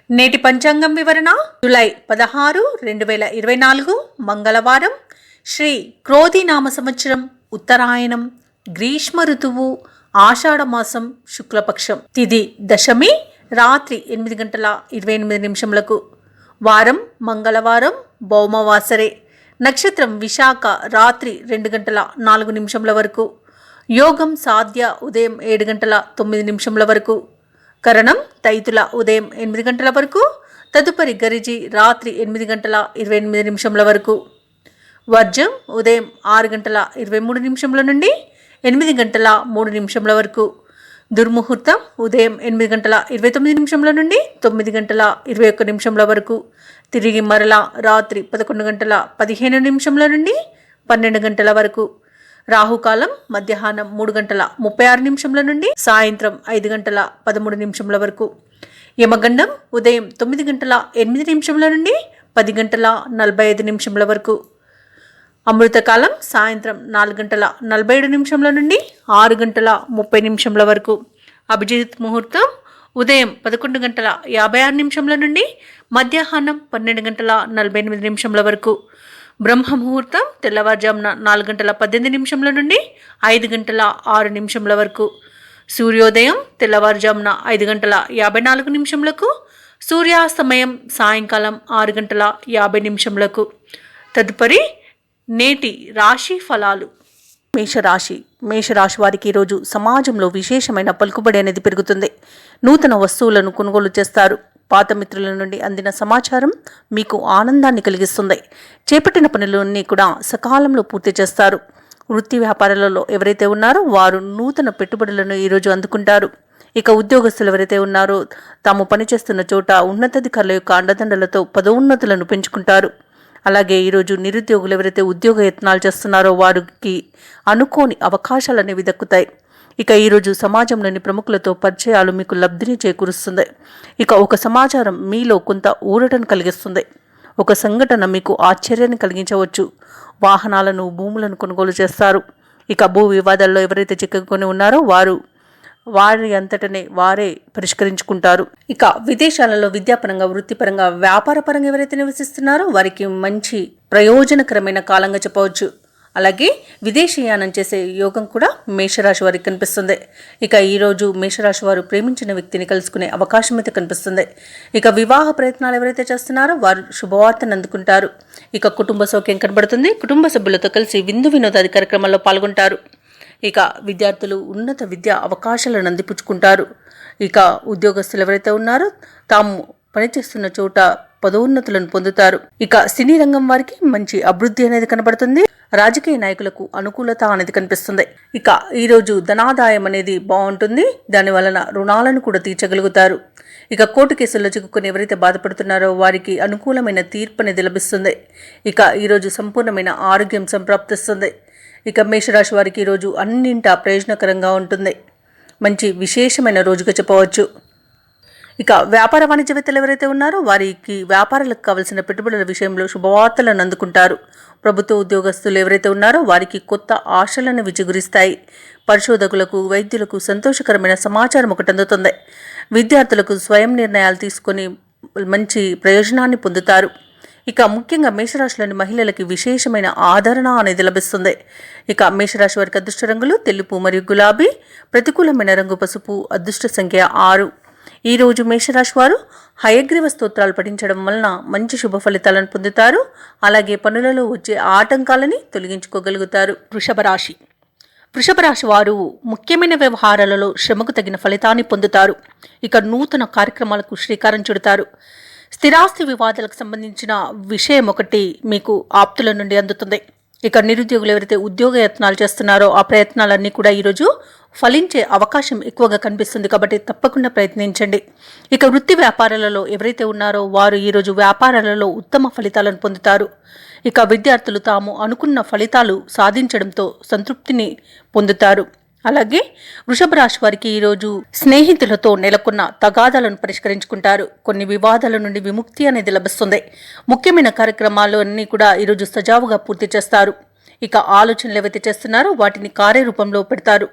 నేటి పంచాంగం వివరణ జూలై 16, 2024 మంగళవారం. శ్రీ క్రోధినామ సంవత్సరం, ఉత్తరాయణం, గ్రీష్మ ఋతువు, ఆషాఢమాసం, శుక్లపక్షం. తిథి దశమి, రాత్రి 8:28 వారం మంగళవారం, భౌమవాసరే. నక్షత్రం విశాఖ, రాత్రి 2:04 వరకు. యోగం సాధ్య, ఉదయం 7:09 వరకు. కరణం తైతుల, ఉదయం 8 వరకు. తదుపరి గరిజి, రాత్రి 8:28 వరకు. వర్జం ఉదయం 6:23 నుండి 8:03 వరకు. దుర్ముహూర్తం ఉదయం 8:29 నుండి 9:21 వరకు. తిరిగి మరలా రాత్రి 11:15 నుండి 12 వరకు. రాహుకాలం మధ్యాహ్నం 3:36 నుండి సాయంత్రం 5:13 వరకు. యమగండం ఉదయం 9:08 నుండి 10:45 వరకు. అమృతకాలం సాయంత్రం 4:47 నుండి 6:30 వరకు. అభిజిత్ ముహూర్తం ఉదయం 11:56 నుండి మధ్యాహ్నం 12:48 వరకు. బ్రహ్మ ముహూర్తం తెల్లవారుజామున 4:18 నుండి 5:06 వరకు. సూర్యోదయం తెల్లవారుజామున 5:54 సూర్యాస్తమయం సాయంకాలం 6:50. తదుపరి నేటి రాశి ఫలాలు. మేషరాశి వారికి ఈరోజు సమాజంలో విశేషమైన పలుకుబడి అనేది పెరుగుతుంది. నూతన వస్తువులను కొనుగోలు చేస్తారు. పాత మిత్రుల నుండి అందిన సమాచారం మీకు ఆనందాన్ని కలిగిస్తుంది. చేపట్టిన పనులన్నీ కూడా సకాలంలో పూర్తి చేస్తారు. వృత్తి వ్యాపారాలలో ఎవరైతే ఉన్నారో వారు నూతన పెట్టుబడులను ఈరోజు అందుకుంటారు. ఇక ఉద్యోగస్తులు ఎవరైతే ఉన్నారో తాము పనిచేస్తున్న చోట ఉన్నతాధికారుల యొక్క అండదండలతో పదోన్నతులను పెంచుకుంటారు. అలాగే ఈరోజు నిరుద్యోగులు ఎవరైతే ఉద్యోగ యత్నాలు చేస్తున్నారో వారికి అనుకోని అవకాశాలు అనేవి దక్కుతాయి. ఇక ఈరోజు సమాజంలోని ప్రముఖులతో పరిచయాలు మీకు లబ్ధిని చేకూరుస్తుంది. ఇక ఒక సమాచారం మీలో కొంత ఊరటను కలిగిస్తుంది. ఒక సంఘటన మీకు ఆశ్చర్యాన్ని కలిగించవచ్చు. వాహనాలను, భూములను కొనుగోలు చేస్తారు. ఇక భూ వివాదాల్లో ఎవరైతే చిక్కుకొని ఉన్నారో వారి అంతటనే వారే పరిష్కరించుకుంటారు. ఇక విదేశాలలో విద్యాపరంగా, వృత్తిపరంగా, వ్యాపారపరంగా ఎవరైతే నివసిస్తున్నారో వారికి మంచి ప్రయోజనకరమైన కాలంగా చెప్పవచ్చు. అలాగే విదేశీయానం చేసే యోగం కూడా మేషరాశి వారికి కనిపిస్తుంది. ఇక ఈరోజు మేషరాశి వారు ప్రేమించిన వ్యక్తిని కలుసుకునే అవకాశం అయితే కనిపిస్తుంది. ఇక వివాహ ప్రయత్నాలు ఎవరైతే చేస్తున్నారో వారు శుభవార్తను అందుకుంటారు. ఇక కుటుంబ సౌఖ్యం కనబడుతుంది. కుటుంబ సభ్యులతో కలిసి విందు వినోదాది కార్యక్రమాల్లో పాల్గొంటారు. ఇక విద్యార్థులు ఉన్నత విద్యా అవకాశాలను అందిపుచ్చుకుంటారు. ఇక ఉద్యోగస్తులు ఎవరైతే ఉన్నారో తాము పనిచేస్తున్న చోట పదోన్నతులను పొందుతారు. ఇక సినీ రంగం వారికి మంచి అభివృద్ధి అనేది కనబడుతుంది. రాజకీయ నాయకులకు అనుకూలత అనేది కనిపిస్తుంది. ఇక ఈరోజు ధనాదాయం అనేది బాగుంటుంది. దాని వలన రుణాలను కూడా తీర్చగలుగుతారు. ఇక కోర్టు కేసుల్లో చిక్కుకొని ఎవరైతే బాధపడుతున్నారో వారికి అనుకూలమైన తీర్పు అనేది లభిస్తుంది. ఇక ఈరోజు సంపూర్ణమైన ఆరోగ్యం సంప్రాప్తిస్తుంది. ఇక మేషరాశి వారికి ఈరోజు అన్నింటా ప్రయోజనకరంగా ఉంటుంది. మంచి విశేషమైన రోజుగా చెప్పవచ్చు. ఇక వ్యాపార వాణిజ్యవేత్తలు ఎవరైతే ఉన్నారో వారికి వ్యాపారాలకు కావలసిన పెట్టుబడుల విషయంలో శుభవార్తలను అందుకుంటారు. ప్రభుత్వ ఉద్యోగస్తులు ఎవరైతే ఉన్నారో వారికి కొత్త ఆశలను విజుగురిస్తాయి. పరిశోధకులకు, వైద్యులకు సంతోషకరమైన సమాచారం ఒకటి అందుతుంది. విద్యార్థులకు స్వయం నిర్ణయాలు తీసుకొని మంచి ప్రయోజనాన్ని పొందుతారు. ఇక ముఖ్యంగా మేషరాశిలోని మహిళలకి విశేషమైన ఆదరణ అనేది లభిస్తుంది. ఇక మేషరాశి వారికి అదృష్ట రంగులు తెలుపు మరియు గులాబీ. ప్రతికూలమైన రంగు పసుపు. అదృష్ట సంఖ్య 6. ఈరోజు మేషరాశి వారు హయగ్రీవ స్తోత్రాలు పఠించడం వలన మంచి శుభ ఫలితాలను పొందుతారు. అలాగే పనులలో వచ్చే ఆటంకాలని తొలగించుకోగలుగుతారు. వృషభ రాశి వారు ముఖ్యమైన వ్యవహారాలలో శ్రమకు తగిన ఫలితాన్ని పొందుతారు. ఇక నూతన కార్యక్రమాలకు శ్రీకారం చుడతారు. స్థిరాస్తి వివాదాలకు సంబంధించిన విషయం ఒకటి మీకు ఆప్తుల నుండి అందుతుంది. ఇక నిరుద్యోగులు ఎవరైతే ఉద్యోగ యత్నాలు చేస్తున్నారో ఆ ప్రయత్నాలన్నీ కూడా ఈరోజు ఫలించే అవకాశం ఎక్కువగా కనిపిస్తుంది. కాబట్టి తప్పకుండా ప్రయత్నించండి. ఇక వృత్తి వ్యాపారాలలో ఎవరైతే ఉన్నారో వారు ఈరోజు వ్యాపారాలలో ఉత్తమ ఫలితాలను పొందుతారు. ఇక విద్యార్థులు తాము అనుకున్న ఫలితాలు సాధించడంతో సంతృప్తిని పొందుతారు. అలాగే వృషభ రాశి వారికి ఈరోజు స్నేహితులతో నెలకొన్న తగాదాలను పరిష్కరించుకుంటారు. కొన్ని వివాదాల నుండి విముక్తి అనేది లభిస్తుంది. ముఖ్యమైన కార్యక్రమాలు అన్నీ కూడా ఈరోజు సజావుగా పూర్తి చేస్తారు. ఇక ఆలోచనలు ఏవైతే చేస్తున్నారో వాటిని కార్యరూపంలో పెడతారు.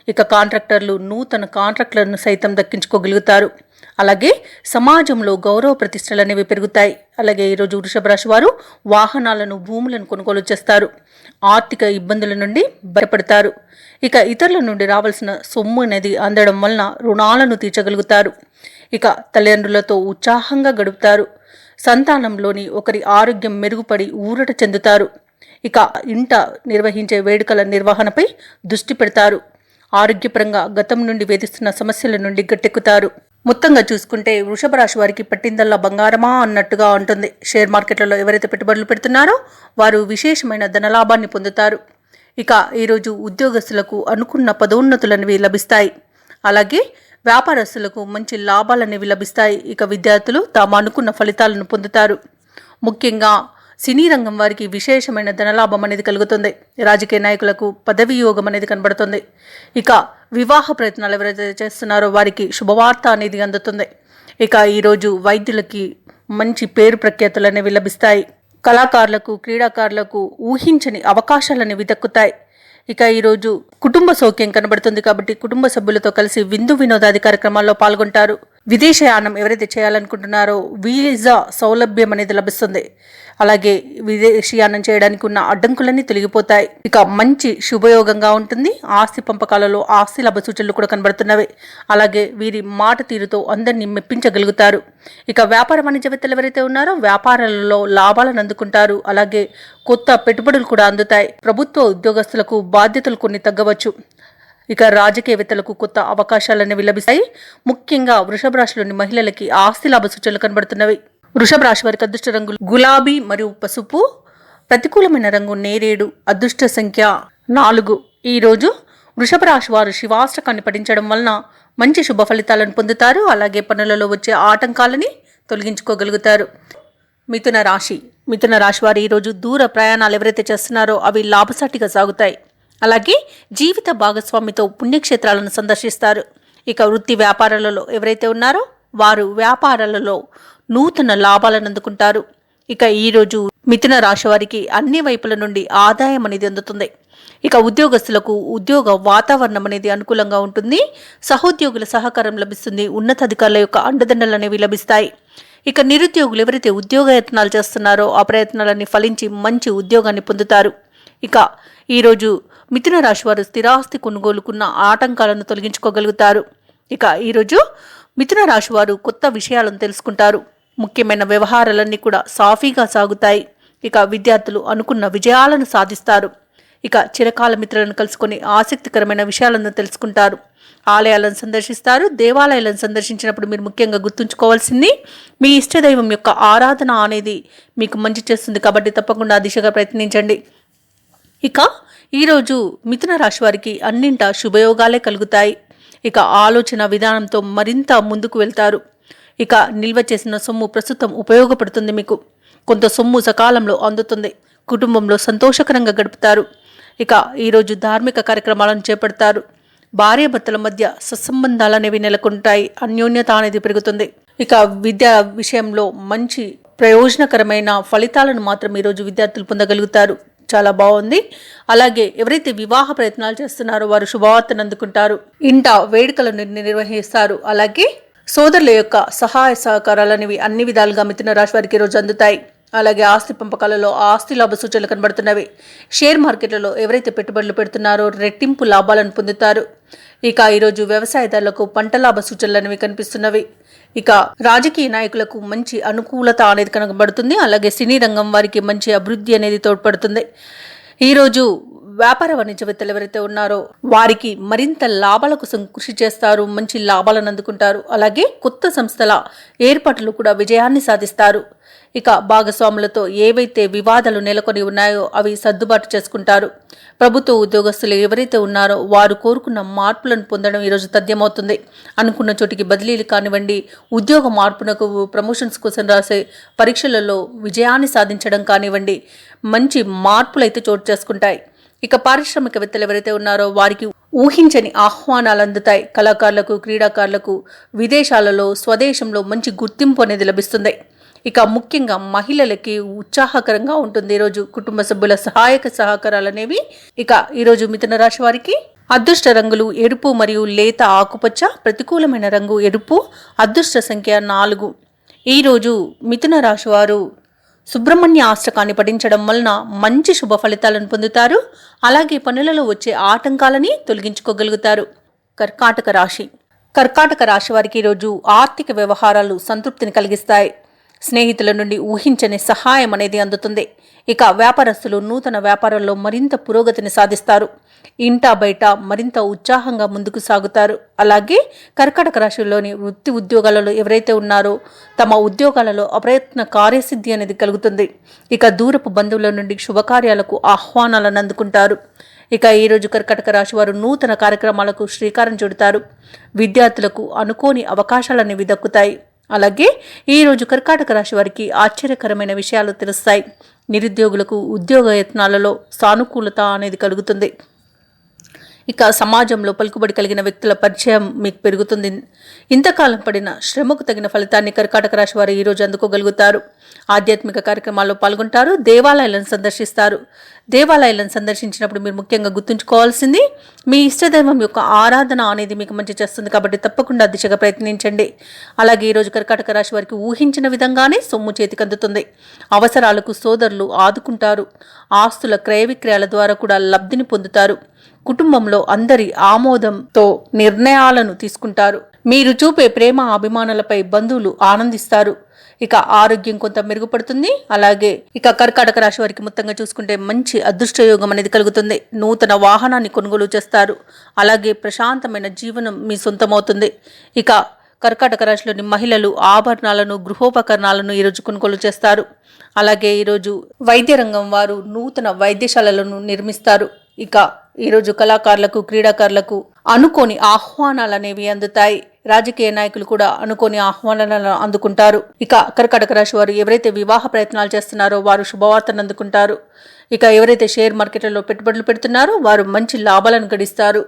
ఇక కాంట్రాక్టర్లు నూతన కాంట్రాక్టులను సైతం దక్కించుకోగలుగుతారు. అలాగే సమాజంలో గౌరవ ప్రతిష్టలు అనేవి పెరుగుతాయి. అలాగే ఈరోజు వృషభ రాశి వారు వాహనాలను, భూములను కొనుగోలు చేస్తారు. ఆర్థిక ఇబ్బందుల నుండి బయటపడతారు. ఇక ఇతరుల నుండి రావాల్సిన సొమ్ము అనేది అందడం వలన రుణాలను తీర్చగలుగుతారు. ఇక తల్లిదండ్రులతో ఉత్సాహంగా గడుపుతారు. సంతానంలోని ఒకరి ఆరోగ్యం మెరుగుపడి ఊరట చెందుతారు. ఇక ఇంట నిర్వహించే వేడుకల నిర్వహణపై దృష్టి పెడతారు. ఆరోగ్యపరంగా గతం నుండి వేధిస్తున్న సమస్యల నుండి గట్టెక్కుతారు. మొత్తంగా చూసుకుంటే వృషభ రాశి వారికి పట్టిందల్లా బంగారమా అన్నట్టుగా ఉంటుంది. షేర్ మార్కెట్లలో ఎవరైతే పెట్టుబడులు పెడుతున్నారో వారు విశేషమైన ధనలాభాన్ని పొందుతారు. ఇక ఈరోజు ఉద్యోగస్తులకు అనుకున్న పదోన్నతులనేవి లభిస్తాయి. అలాగే వ్యాపారస్తులకు మంచి లాభాలనేవి లభిస్తాయి. ఇక విద్యార్థులు తాము అనుకున్న ఫలితాలను పొందుతారు. ముఖ్యంగా సినీ రంగం వారికి విశేషమైన ధనలాభం అనేది కలుగుతుంది. రాజకీయ నాయకులకు పదవి యోగం అనేది కనబడుతుంది. ఇక వివాహ ప్రయత్నాలు ఎవరైతే చేస్తున్నారో వారికి శుభవార్త అనేది అందుతుంది. ఇక ఈరోజు వైద్యులకి మంచి పేరు ప్రఖ్యాతులు అనేవి లభిస్తాయి. కళాకారులకు, క్రీడాకారులకు ఊహించని అవకాశాలు అనేవి దక్కుతాయి. ఇక ఈరోజు కుటుంబ సౌఖ్యం కనబడుతుంది కాబట్టి కుటుంబ సభ్యులతో కలిసి విందు వినోదాది కార్యక్రమాల్లో పాల్గొంటారు. విదేశయానం ఎవరైతే చేయాలనుకుంటున్నారో వీసా సౌలభ్యం అనేది లభిస్తుంది. అలాగే విదేశీయానం చేయడానికి ఉన్న అడ్డంకులన్నీ తొలగిపోతాయి. ఇక మంచి శుభయోగంగా ఉంటుంది. ఆస్తి పంపకాలలో ఆస్తి లాభ సూచనలు కూడా కనబడుతున్నవి. అలాగే వీరి మాట తీరుతో అందరినీ మెప్పించగలుగుతారు. ఇక వ్యాపార వాణిజ్యవేత్తలు ఎవరైతే ఉన్నారో వ్యాపారాలలో లాభాలను అందుకుంటారు. అలాగే కొత్త పెట్టుబడులు కూడా అందుతాయి. ప్రభుత్వ ఉద్యోగస్తులకు బాధ్యతలు కొన్ని తగ్గవచ్చు. ఇక రాజకీయవేత్తలకు కొత్త అవకాశాలు అనేవి లభిస్తాయి. ముఖ్యంగా వృషభ రాశిలోని మహిళలకి ఆస్తి లాభ సూచనలు కనబడుతున్నవి. వృషభ రాశి వారికి అదృష్ట రంగులు గులాబీ మరియు పసుపు. ప్రతికూలమైన రంగు నేరేడు. అదృష్ట సంఖ్య 4. ఈరోజు వృషభ రాశి వారు శివాష్టకాన్ని పఠించడం వలన మంచి శుభ ఫలితాలను పొందుతారు. అలాగే పనులలో వచ్చే ఆటంకాలని తొలగించుకోగలుగుతారు. మిథున రాశి వారు ఈరోజు దూర ప్రయాణాలు ఎవరైతే చేస్తున్నారో అవి లాభసాటిగా సాగుతాయి. అలాగే జీవిత భాగస్వామితో పుణ్యక్షేత్రాలను సందర్శిస్తారు. ఇక వృత్తి వ్యాపారాలలో ఎవరైతే ఉన్నారో వారు వ్యాపారాలలో నూతన లాభాలను అందుకుంటారు. ఇక ఈరోజు మిథున రాశి వారికి అన్ని వైపుల నుండి ఆదాయం అనేది అందుతుంది. ఇక ఉద్యోగస్తులకు ఉద్యోగ వాతావరణం అనేది అనుకూలంగా ఉంటుంది. సహోద్యోగుల సహకారం లభిస్తుంది. ఉన్నతాధికారుల యొక్క అండదండలు అనేవి లభిస్తాయి. ఇక నిరుద్యోగులు ఎవరైతే ఉద్యోగ యత్నాలు చేస్తున్నారో ఆ ప్రయత్నాలన్నీ ఫలించి మంచి ఉద్యోగాన్ని పొందుతారు. ఇక ఈరోజు మిథున రాశి వారు స్థిరాస్తి కొనుగోలుకున్న ఆటంకాలను తొలగించుకోగలుగుతారు. ఇక ఈరోజు మిథున రాశి వారు కొత్త విషయాలను తెలుసుకుంటారు. ముఖ్యమైన వ్యవహారాలన్నీ కూడా సాఫీగా సాగుతాయి. ఇక విద్యార్థులు అనుకున్న విజయాలను సాధిస్తారు. ఇక చిరకాల మిత్రులను కలుసుకొని ఆసక్తికరమైన విషయాలను తెలుసుకుంటారు. ఆలయాలను సందర్శిస్తారు. దేవాలయాలను సందర్శించినప్పుడు మీరు ముఖ్యంగా గుర్తుంచుకోవాల్సింది మీ ఇష్టదైవం యొక్క ఆరాధన అనేది మీకు మంచి చేస్తుంది కాబట్టి తప్పకుండా ఆ దిశగా ప్రయత్నించండి. ఇక ఈరోజు మిథున రాశి వారికి అన్నింటా శుభయోగాలే కలుగుతాయి. ఇక ఆలోచన విధానంతో మరింత ముందుకు వెళ్తారు. ఇక నిల్వ చేసిన సొమ్ము ప్రస్తుతం ఉపయోగపడుతుంది. మీకు కొంత సొమ్ము సకాలంలో అందుతుంది. కుటుంబంలో సంతోషకరంగా గడుపుతారు. ఇక ఈరోజు ధార్మిక కార్యక్రమాలను చేపడతారు. భార్యాభర్తల మధ్య సత్సంబంధాలు అనేవి నెలకొంటాయి. అన్యోన్యత అనేది పెరుగుతుంది. ఇక విద్యా విషయంలో మంచి ప్రయోజనకరమైన ఫలితాలను మాత్రం ఈరోజు విద్యార్థులు పొందగలుగుతారు. చాలా బాగుంది. అలాగే ఎవరైతే వివాహ ప్రయత్నాలు చేస్తున్నారో వారు శుభవార్తను అందుకుంటారు. ఇంట వేడుకలను నిర్వహిస్తారు. అలాగే సోదరుల యొక్క సహాయ సహకారాలు అనేవి అన్ని విధాలుగా మిథున రాశి వారికి ఈరోజు అందుతాయి. అలాగే ఆస్తి పంపకాలలో ఆస్తి లాభ సూచనలు కనబడుతున్నవి. షేర్ మార్కెట్లలో ఎవరైతే పెట్టుబడులు పెడుతున్నారో రెట్టింపు లాభాలను పొందుతారు. ఇక ఈరోజు వ్యవసాయదారులకు పంట లాభ సూచనలు అనేవి కనిపిస్తున్నవి. ఇక రాజకీయ నాయకులకు మంచి అనుకూలత అనేది కనబడుతుంది. అలాగే సినీ రంగం వారికి మంచి అభివృద్ధి అనేది తోడ్పడుతుంది. ఈరోజు వ్యాపార వాణిజ్యవేత్తలు ఎవరైతే ఉన్నారో వారికి మరింత లాభాల కోసం కృషి చేస్తారు. మంచి లాభాలను అందుకుంటారు. అలాగే కొత్త సంస్థల ఏర్పాట్లు కూడా విజయాన్ని సాధిస్తారు. ఇక భాగస్వాములతో ఏవైతే వివాదాలు నెలకొని ఉన్నాయో అవి సర్దుబాటు చేసుకుంటారు. ప్రభుత్వ ఉద్యోగస్తులు ఎవరైతే ఉన్నారో వారు కోరుకున్న మార్పులను పొందడం ఈరోజు తథ్యమవుతుంది. అనుకున్న చోటికి బదిలీలు కానివ్వండి, ఉద్యోగ మార్పునకు ప్రమోషన్స్ కోసం రాసే పరీక్షలలో విజయాన్ని సాధించడం కానివ్వండి, మంచి మార్పులు అయితే చోటు చేసుకుంటాయి. ఇక పారిశ్రామికవేత్తలు ఎవరైతే ఉన్నారో వారికి ఊహించని ఆహ్వానాలు అందుతాయి. కళాకారులకు, క్రీడాకారులకు విదేశాలలో, స్వదేశంలో మంచి గుర్తింపు అనేది లభిస్తుంది. ఇక ముఖ్యంగా మహిళలకి ఉత్సాహకరంగా ఉంటుంది ఈరోజు. కుటుంబ సభ్యుల సహాయక సహకారాలు అనేవి ఇక ఈరోజు మిథున రాశి వారికి అదృష్ట రంగులు ఎరుపు మరియు లేత ఆకుపచ్చ, ప్రతికూలమైన రంగు ఎరుపు, అదృష్ట సంఖ్య 4. ఈరోజు మిథున రాశి వారు సుబ్రహ్మణ్య అష్టకాన్ని పఠించడం వలన మంచి శుభ ఫలితాలను పొందుతారు. అలాగే పనులలో వచ్చే ఆటంకాలని తొలగించుకోగలుగుతారు. కర్కాటక రాశి వారికి ఈరోజు ఆర్థిక వ్యవహారాలు సంతృప్తిని కలిగిస్తాయి. స్నేహితుల నుండి ఊహించని సహాయం అనేది అందుతుంది. ఇక వ్యాపారస్తులు నూతన వ్యాపారంలో మరింత పురోగతిని సాధిస్తారు. ఇంటా బయట మరింత ఉత్సాహంగా ముందుకు సాగుతారు. అలాగే కర్కాటక రాశిలోని వృత్తి ఉద్యోగాలలో ఎవరైతే ఉన్నారో తమ ఉద్యోగాలలో అప్రయత్న కార్యసిద్ధి అనేది కలుగుతుంది. ఇక దూరపు బంధువుల నుండి శుభకార్యాలకు ఆహ్వానాలను అందుకుంటారు. ఇక ఈరోజు కర్కాటక రాశి వారు నూతన కార్యక్రమాలకు శ్రీకారం చుడతారు. విద్యార్థులకు అనుకోని అవకాశాలనేవి దక్కుతాయి. అలాగే ఈరోజు కర్కాటక రాశి వారికి ఆశ్చర్యకరమైన విషయాలు తెలుస్తాయి. నిరుద్యోగులకు ఉద్యోగ యత్నాలలో సానుకూలత అనేది కలుగుతుంది. ఇక సమాజంలో పలుకుబడి కలిగిన వ్యక్తుల పరిచయం మీకు పెరుగుతుంది. ఇంతకాలం పడిన శ్రమకు తగిన ఫలితాన్ని కర్కాటక రాశి వారు ఈరోజు అందుకోగలుగుతారు. ఆధ్యాత్మిక కార్యక్రమాల్లో పాల్గొంటారు. దేవాలయాలను సందర్శిస్తారు. దేవాలయాలను సందర్శించినప్పుడు మీరు ముఖ్యంగా గుర్తుంచుకోవాల్సింది మీ ఇష్టదైవం యొక్క ఆరాధన అనేది మీకు మంచి చేస్తుంది. కాబట్టి తప్పకుండా దిశగా ప్రయత్నించండి. అలాగే ఈరోజు కర్కాటక రాశి వారికి ఊహించిన విధంగానే సొమ్ము చేతికి అందుతుంది. అవసరాలకు సోదరులు ఆదుకుంటారు. ఆస్తుల క్రయ విక్రయాల ద్వారా కూడా లబ్ధిని పొందుతారు. కుటుంబంలో అందరి ఆమోదంతో నిర్ణయాలను తీసుకుంటారు. మీరు చూపే ప్రేమ అభిమానులపై బంధువులు ఆనందిస్తారు. ఇక ఆరోగ్యం కొంత మెరుగుపడుతుంది. అలాగే ఇక కర్కాటక రాశి వారికి మొత్తంగా చూసుకుంటే మంచి అదృష్టయోగం అనేది కలుగుతుంది. నూతన వాహనాన్ని కొనుగోలు చేస్తారు. అలాగే ప్రశాంతమైన జీవనం మీ సొంతమవుతుంది. ఇక కర్కాటక రాశిలోని మహిళలు ఆభరణాలను, గృహోపకరణాలను ఈరోజు కొనుగోలు చేస్తారు. అలాగే ఈరోజు వైద్య రంగం వారు నూతన వైద్యశాలలను నిర్మిస్తారు. ఇక ఈరోజు కళాకారులకు, క్రీడాకారులకు అనుకోని ఆహ్వానాలు అనేవి అందుతాయి. రాజకీయ నాయకులు కూడా అనుకోని ఆహ్వానాలను అందుకుంటారు. ఇక కర్కాటక రాశి వారు ఎవరైతే వివాహ ప్రయత్నాలు చేస్తున్నారో వారు శుభవార్తను అందుకుంటారు. ఇక ఎవరైతే షేర్ మార్కెట్లలో పెట్టుబడులు పెడుతున్నారో వారు మంచి లాభాలను గడిస్తారు.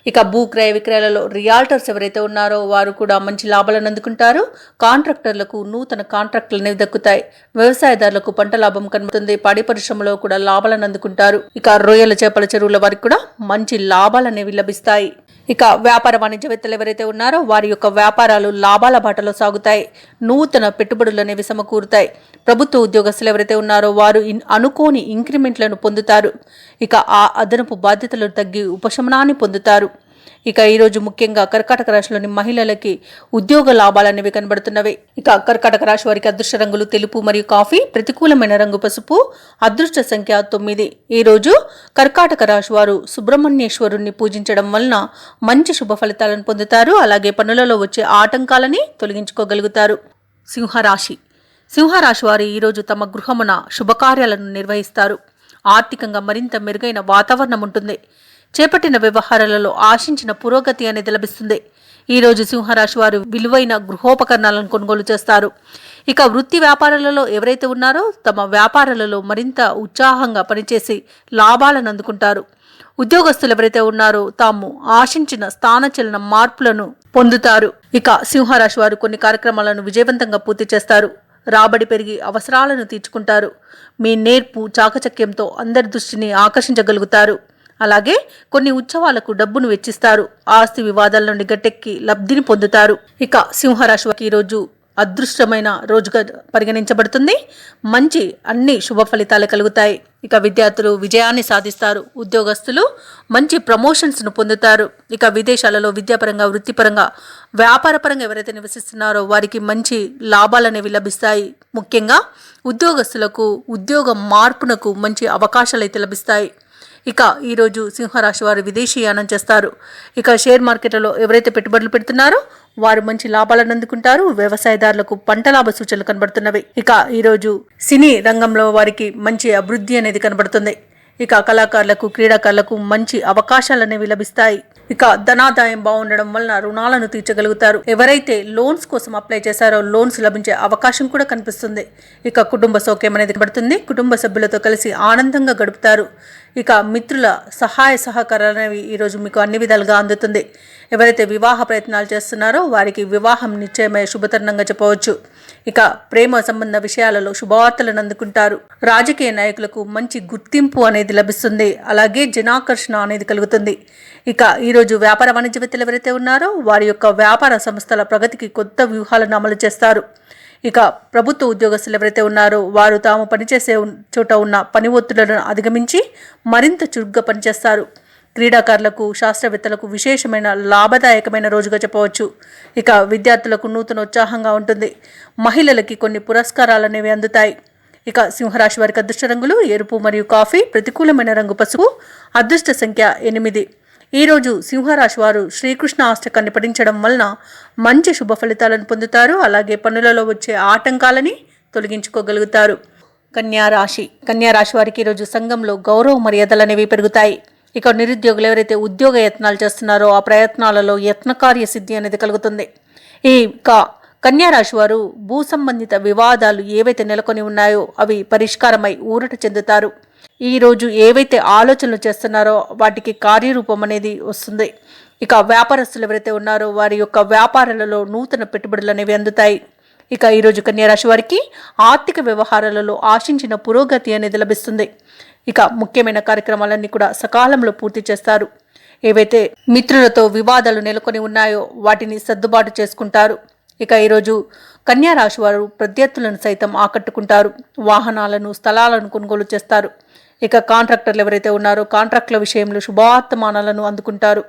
ఇక భూ క్రయ విక్రయాలలో రియాల్టర్స్ ఎవరైతే ఉన్నారో వారు కూడా మంచి లాభాలను అందుకుంటారు. కాంట్రాక్టర్లకు నూతన కాంట్రాక్టులు అనేవి దక్కుతాయి. వ్యవసాయదారులకు పంట లాభం కనుమతుంది. పాడి పరిశ్రమలో కూడా లాభాలను అందుకుంటారు. ఇక రొయ్యల చేపల చెరువుల వారికి కూడా మంచి లాభాలు అనేవి లభిస్తాయి. ఇక వ్యాపార వాణిజ్యవేత్తలు ఎవరైతే ఉన్నారో వారి యొక్క వ్యాపారాలు లాభాల బాటలో సాగుతాయి. నూతన పెట్టుబడులు అనేవి సమకూరుతాయి. ప్రభుత్వ ఉద్యోగస్తులు ఎవరైతే ఉన్నారో వారు అనుకోని ఇంక్రిమెంట్లను పొందుతారు. ఇక ఆ అదనపు బాధ్యతలు తగ్గి ఉపశమనాన్ని పొందుతారు. ఇక ఈరోజు ముఖ్యంగా కర్కాటక రాశిలోని మహిళలకి ఉద్యోగ లాభాలు అనేవి కనబడుతున్నవి. ఇక కర్కాటక రాశి వారికి అదృష్ట రంగులు తెలుపు మరియు కాఫీ, ప్రతికూలమైన రంగు పసుపు, అదృష్ట సంఖ్య 9. ఈరోజు కర్కాటక రాశి వారు సుబ్రహ్మణ్యేశ్వరుణ్ణి పూజించడం వలన మంచి శుభ ఫలితాలను పొందుతారు. అలాగే పనులలో వచ్చే ఆటంకాలని తొలగించుకోగలుగుతారు. సింహరాశి వారు ఈరోజు తమ గృహమున శుభకార్యాలను నిర్వహిస్తారు. ఆర్థికంగా మరింత మెరుగైన వాతావరణం ఉంటుంది. చేపట్టిన వ్యవహారాలలో ఆశించిన పురోగతి అనేది లభిస్తుంది. ఈరోజు సింహరాశి వారు విలువైన గృహోపకరణాలను కొనుగోలు చేస్తారు. ఇక వృత్తి వ్యాపారాలలో ఎవరైతే ఉన్నారో తమ వ్యాపారాలలో మరింత ఉత్సాహంగా పనిచేసి లాభాలను అందుకుంటారు. ఉద్యోగస్తులు ఎవరైతే ఉన్నారో తాము ఆశించిన స్థానచలన మార్పులను పొందుతారు. ఇక సింహరాశి వారు కొన్ని కార్యక్రమాలను విజయవంతంగా పూర్తి చేస్తారు. రాబడి పెరిగి అవసరాలను తీర్చుకుంటారు. మీ నేర్పు చాకచక్యంతో అందరి దృష్టిని ఆకర్షించగలుగుతారు. అలాగే కొన్ని ఉత్సవాలకు డబ్బును వెచ్చిస్తారు. ఆస్తి వివాదాల నుండి గట్టెక్కి లబ్ధిని పొందుతారు. ఇక సింహరాశి వారికి ఈరోజు అదృష్టమైన రోజుగా పరిగణించబడుతుంది. మంచి అన్ని శుభ ఫలితాలు కలుగుతాయి. ఇక విద్యార్థులు విజయాన్ని సాధిస్తారు. ఉద్యోగస్తులు మంచి ప్రమోషన్స్ను పొందుతారు. ఇక విదేశాలలో విద్యాపరంగా, వృత్తిపరంగా, వ్యాపారపరంగా ఎవరైతే నివసిస్తున్నారో వారికి మంచి లాభాలు అనేవి లభిస్తాయి. ముఖ్యంగా ఉద్యోగస్తులకు ఉద్యోగ మార్పునకు మంచి అవకాశాలు అయితే లభిస్తాయి. ఇక ఈరోజు సింహరాశి వారు విదేశీయానం చేస్తారు. ఇక షేర్ మార్కెట్లలో ఎవరైతే పెట్టుబడులు పెడుతున్నారో వారు మంచి లాభాలను అందుకుంటారు. వ్యవసాయదారులకు పంట లాభ సూచనలు కనబడుతున్నవి. ఇక ఈరోజు సినీ రంగంలో వారికి మంచి అభివృద్ధి అనేది కనబడుతుంది. ఇక కళాకారులకు, క్రీడాకారులకు మంచి అవకాశాలు అనేవి లభిస్తాయి. ఇక ధనాదాయం బాగుండడం వలన రుణాలను తీర్చగలుగుతారు. ఎవరైతే లోన్స్ కోసం అప్లై చేశారో లోన్స్ లభించే అవకాశం కూడా కనిపిస్తుంది. ఇక కుటుంబ సౌఖ్యం అనేది కనబడుతుంది. కుటుంబ సభ్యులతో కలిసి ఆనందంగా గడుపుతారు. ఇక మిత్రుల సహాయ సహకారాలు అనేవి ఈరోజు మీకు అన్ని విధాలుగా అందుతుంది. ఎవరైతే వివాహ ప్రయత్నాలు చేస్తున్నారో వారికి వివాహం నిశ్చయమయ్యే శుభతరుణంగా చెప్పవచ్చు. ఇక ప్రేమ సంబంధ విషయాలలో శుభవార్తలను అందుకుంటారు. రాజకీయ నాయకులకు మంచి గుర్తింపు అనేది లభిస్తుంది. అలాగే జనాకర్షణ అనేది కలుగుతుంది. ఇక ఈరోజు వ్యాపార వాణిజ్యవేత్తలు ఎవరైతే ఉన్నారో వారి యొక్క వ్యాపార సంస్థల ప్రగతికి కొత్త వ్యూహాలను అమలు చేస్తారు. ఇక ప్రభుత్వ ఉద్యోగస్తులు ఎవరైతే ఉన్నారో వారు తాము పనిచేసే చోట ఉన్న పని ఒత్తిళ్లను అధిగమించి మరింత చురుగ్గా పనిచేస్తారు. క్రీడాకారులకు, శాస్త్రవేత్తలకు విశేషమైన లాభదాయకమైన రోజుగా చెప్పవచ్చు. ఇక విద్యార్థులకు నూతన ఉత్సాహంగా ఉంటుంది. మహిళలకి కొన్ని పురస్కారాలు అనేవి అందుతాయి. ఇక సింహరాశి వారికి అదృష్ట రంగులు ఎరుపు మరియు కాఫీ, ప్రతికూలమైన రంగు పసుపు, అదృష్ట సంఖ్య 8. ఈరోజు సింహరాశి వారు శ్రీకృష్ణ అష్టకాన్ని పఠించడం వలన మంచి శుభ ఫలితాలను పొందుతారు. అలాగే పనులలో వచ్చే ఆటంకాలని తొలగించుకోగలుగుతారు. కన్యారాశి వారికి ఈరోజు సంఘంలో గౌరవ మర్యాదలు అనేవి పెరుగుతాయి. ఇక నిరుద్యోగులు ఎవరైతే ఉద్యోగ యత్నాలు చేస్తున్నారో ఆ ప్రయత్నాలలో యత్నకార్య సిద్ధి అనేది కలుగుతుంది. కన్యారాశి వారు భూ సంబంధిత వివాదాలు ఏవైతే నెలకొని ఉన్నాయో అవి పరిష్కారమై ఊరట చెందుతారు. ఈరోజు ఏవైతే ఆలోచనలు చేస్తున్నారో వాటికి కార్యరూపం అనేది వస్తుంది. ఇక వ్యాపారస్తులు ఎవరైతే ఉన్నారో వారి యొక్క వ్యాపారాలలో నూతన పెట్టుబడులు అనేవి అందుతాయి. ఇక ఈరోజు కన్యారాశి వారికి ఆర్థిక వ్యవహారాలలో ఆశించిన పురోగతి అనేది లభిస్తుంది. ఇక ముఖ్యమైన కార్యక్రమాలన్నీ కూడా సకాలంలో పూర్తి చేస్తారు. ఏవైతే మిత్రులతో వివాదాలు నెలకొని ఉన్నాయో వాటిని సర్దుబాటు చేసుకుంటారు. ఇక ఈరోజు కన్యారాశి వారు ప్రత్యర్థులను సైతం ఆకట్టుకుంటారు. వాహనాలను, స్థలాలను కొనుగోలు చేస్తారు. ఇక కాంట్రాక్టర్లు ఎవరైతే ఉన్నారో కాంట్రాక్టుల విషయంలో శుభవర్తమానాలను అందుకుంటారు.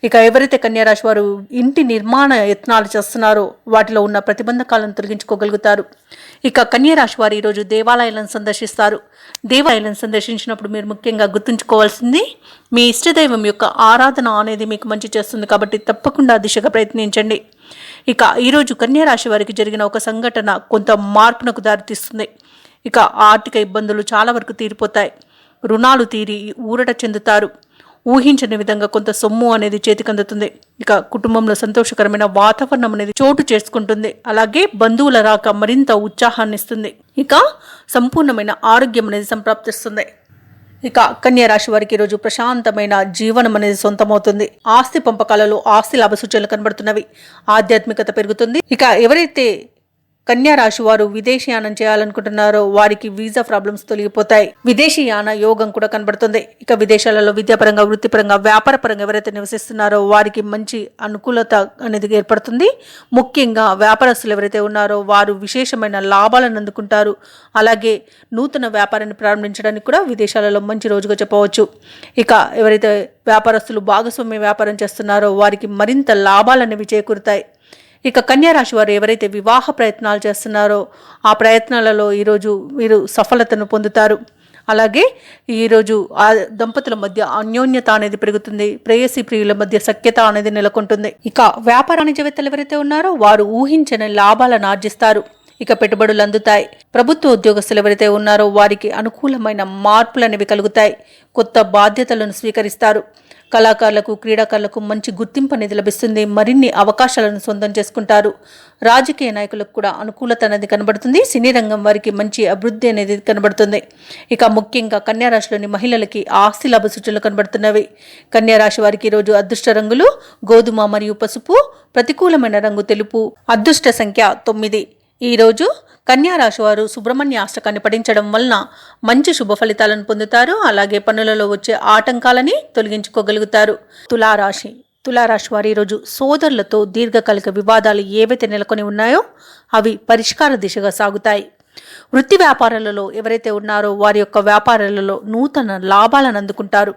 ఇక ఎవరైతే కన్యారాశి వారు ఇంటి నిర్మాణ యత్నాలు చేస్తున్నారో వాటిలో ఉన్న ప్రతిబంధకాలను తొలగించుకోగలుగుతారు. ఇక కన్యారాశి వారు ఈరోజు దేవాలయాలను సందర్శిస్తారు. దేవాలయాలను సందర్శించినప్పుడు మీరు ముఖ్యంగా గుర్తుంచుకోవాల్సింది మీ ఇష్టదైవం యొక్క ఆరాధన అనేది మీకు మంచి చేస్తుంది. కాబట్టి తప్పకుండా దిశగా ప్రయత్నించండి. ఇక ఈరోజు కన్యారాశి వారికి జరిగిన ఒక సంఘటన కొంత మార్పునకు దారితీస్తుంది. ఇక ఆర్థిక ఇబ్బందులు చాలా వరకు తీరిపోతాయి. రుణాలు తీరి ఊరట చెందుతారు. ఊహించని విధంగా కొంత సొమ్ము అనేది చేతికందుతుంది. ఇక కుటుంబంలో సంతోషకరమైన వాతావరణం అనేది చోటు చేసుకుంటుంది. అలాగే బంధువుల రాక మరింత ఉత్సాహాన్ని ఇస్తుంది. ఇక సంపూర్ణమైన ఆరోగ్యం అనేది సంప్రాప్తిస్తుంది. ఇక కన్యారాశి వారికి ఈరోజు ప్రశాంతమైన జీవనం అనేది సొంతమవుతుంది. ఆస్తి పంపకాలలో ఆస్తి లాభ సూచనలు కనబడుతున్నవి. ఆధ్యాత్మికత పెరుగుతుంది. ఇక ఎవరైతే కన్యారాశి వారు విదేశీయానం చేయాలనుకుంటున్నారో వారికి వీసా ప్రాబ్లమ్స్ తొలగిపోతాయి. విదేశీయాన యోగం కూడా కనబడుతుంది. ఇక విదేశాలలో విద్యాపరంగా, వృత్తిపరంగా, వ్యాపారపరంగా ఎవరైతే నివసిస్తున్నారో వారికి మంచి అనుకూలత అనేది ఏర్పడుతుంది. ముఖ్యంగా వ్యాపారస్తులు ఎవరైతే ఉన్నారో వారు విశేషమైన లాభాలను అందుకుంటారు. అలాగే నూతన వ్యాపారాన్ని ప్రారంభించడానికి కూడా విదేశాలలో మంచి రోజుగా చెప్పవచ్చు. ఇక ఎవరైతే వ్యాపారస్తులు భాగస్వామ్య వ్యాపారం చేస్తున్నారో వారికి మరింత లాభాలనేవి చేకూరుతాయి. ఇక కన్యారాశి వారు ఎవరైతే వివాహ ప్రయత్నాలు చేస్తున్నారో ఆ ప్రయత్నాలలో ఈరోజు వీరు సఫలతను పొందుతారు. అలాగే ఈరోజు ఆ దంపతుల మధ్య అన్యోన్యత అనేది పెరుగుతుంది. ప్రేయసి ప్రియుల మధ్య సఖ్యత అనేది నెలకొంటుంది. ఇక వ్యాపార వాణిజ్యవేత్తలు ఎవరైతే ఉన్నారో వారు ఊహించని లాభాలను ఆర్జిస్తారు. ఇక పెట్టుబడులు అందుతాయి. ప్రభుత్వ ఉద్యోగస్తులు ఎవరైతే ఉన్నారో వారికి అనుకూలమైన మార్పులు అనేవి కలుగుతాయి. కొత్త బాధ్యతలను స్వీకరిస్తారు. కళాకారులకు, క్రీడాకారులకు మంచి గుర్తింపు అనేది లభిస్తుంది. మరిన్ని అవకాశాలను సొంతం చేసుకుంటారు. రాజకీయ నాయకులకు కూడా అనుకూలత అనేది కనబడుతుంది. సినీ రంగం వారికి మంచి అభివృద్ధి అనేది కనబడుతుంది. ఇక ముఖ్యంగా కన్యారాశిలోని మహిళలకి ఆస్తి లాభ సూచనలు కనబడుతున్నవి. కన్యారాశి వారికి ఈరోజు అదృష్ట రంగులు గోధుమ మరియు పసుపు, ప్రతికూలమైన రంగు తెలుపు, అదృష్ట సంఖ్య 9. ఈరోజు కన్యారాశి వారు సుబ్రహ్మణ్య అష్టకాన్ని పఠించడం వలన మంచి శుభ ఫలితాలను పొందుతారు. అలాగే పనులలో వచ్చే ఆటంకాలని తొలగించుకోగలుగుతారు. తులారాశి వారు ఈరోజు సోదరులతో దీర్ఘకాలిక వివాదాలు ఏవైతే నెలకొని ఉన్నాయో అవి పరిష్కార దిశగా సాగుతాయి. వృత్తి వ్యాపారాలలో ఎవరైతే ఉన్నారో వారి యొక్క వ్యాపారాలలో నూతన లాభాలను అందుకుంటారు.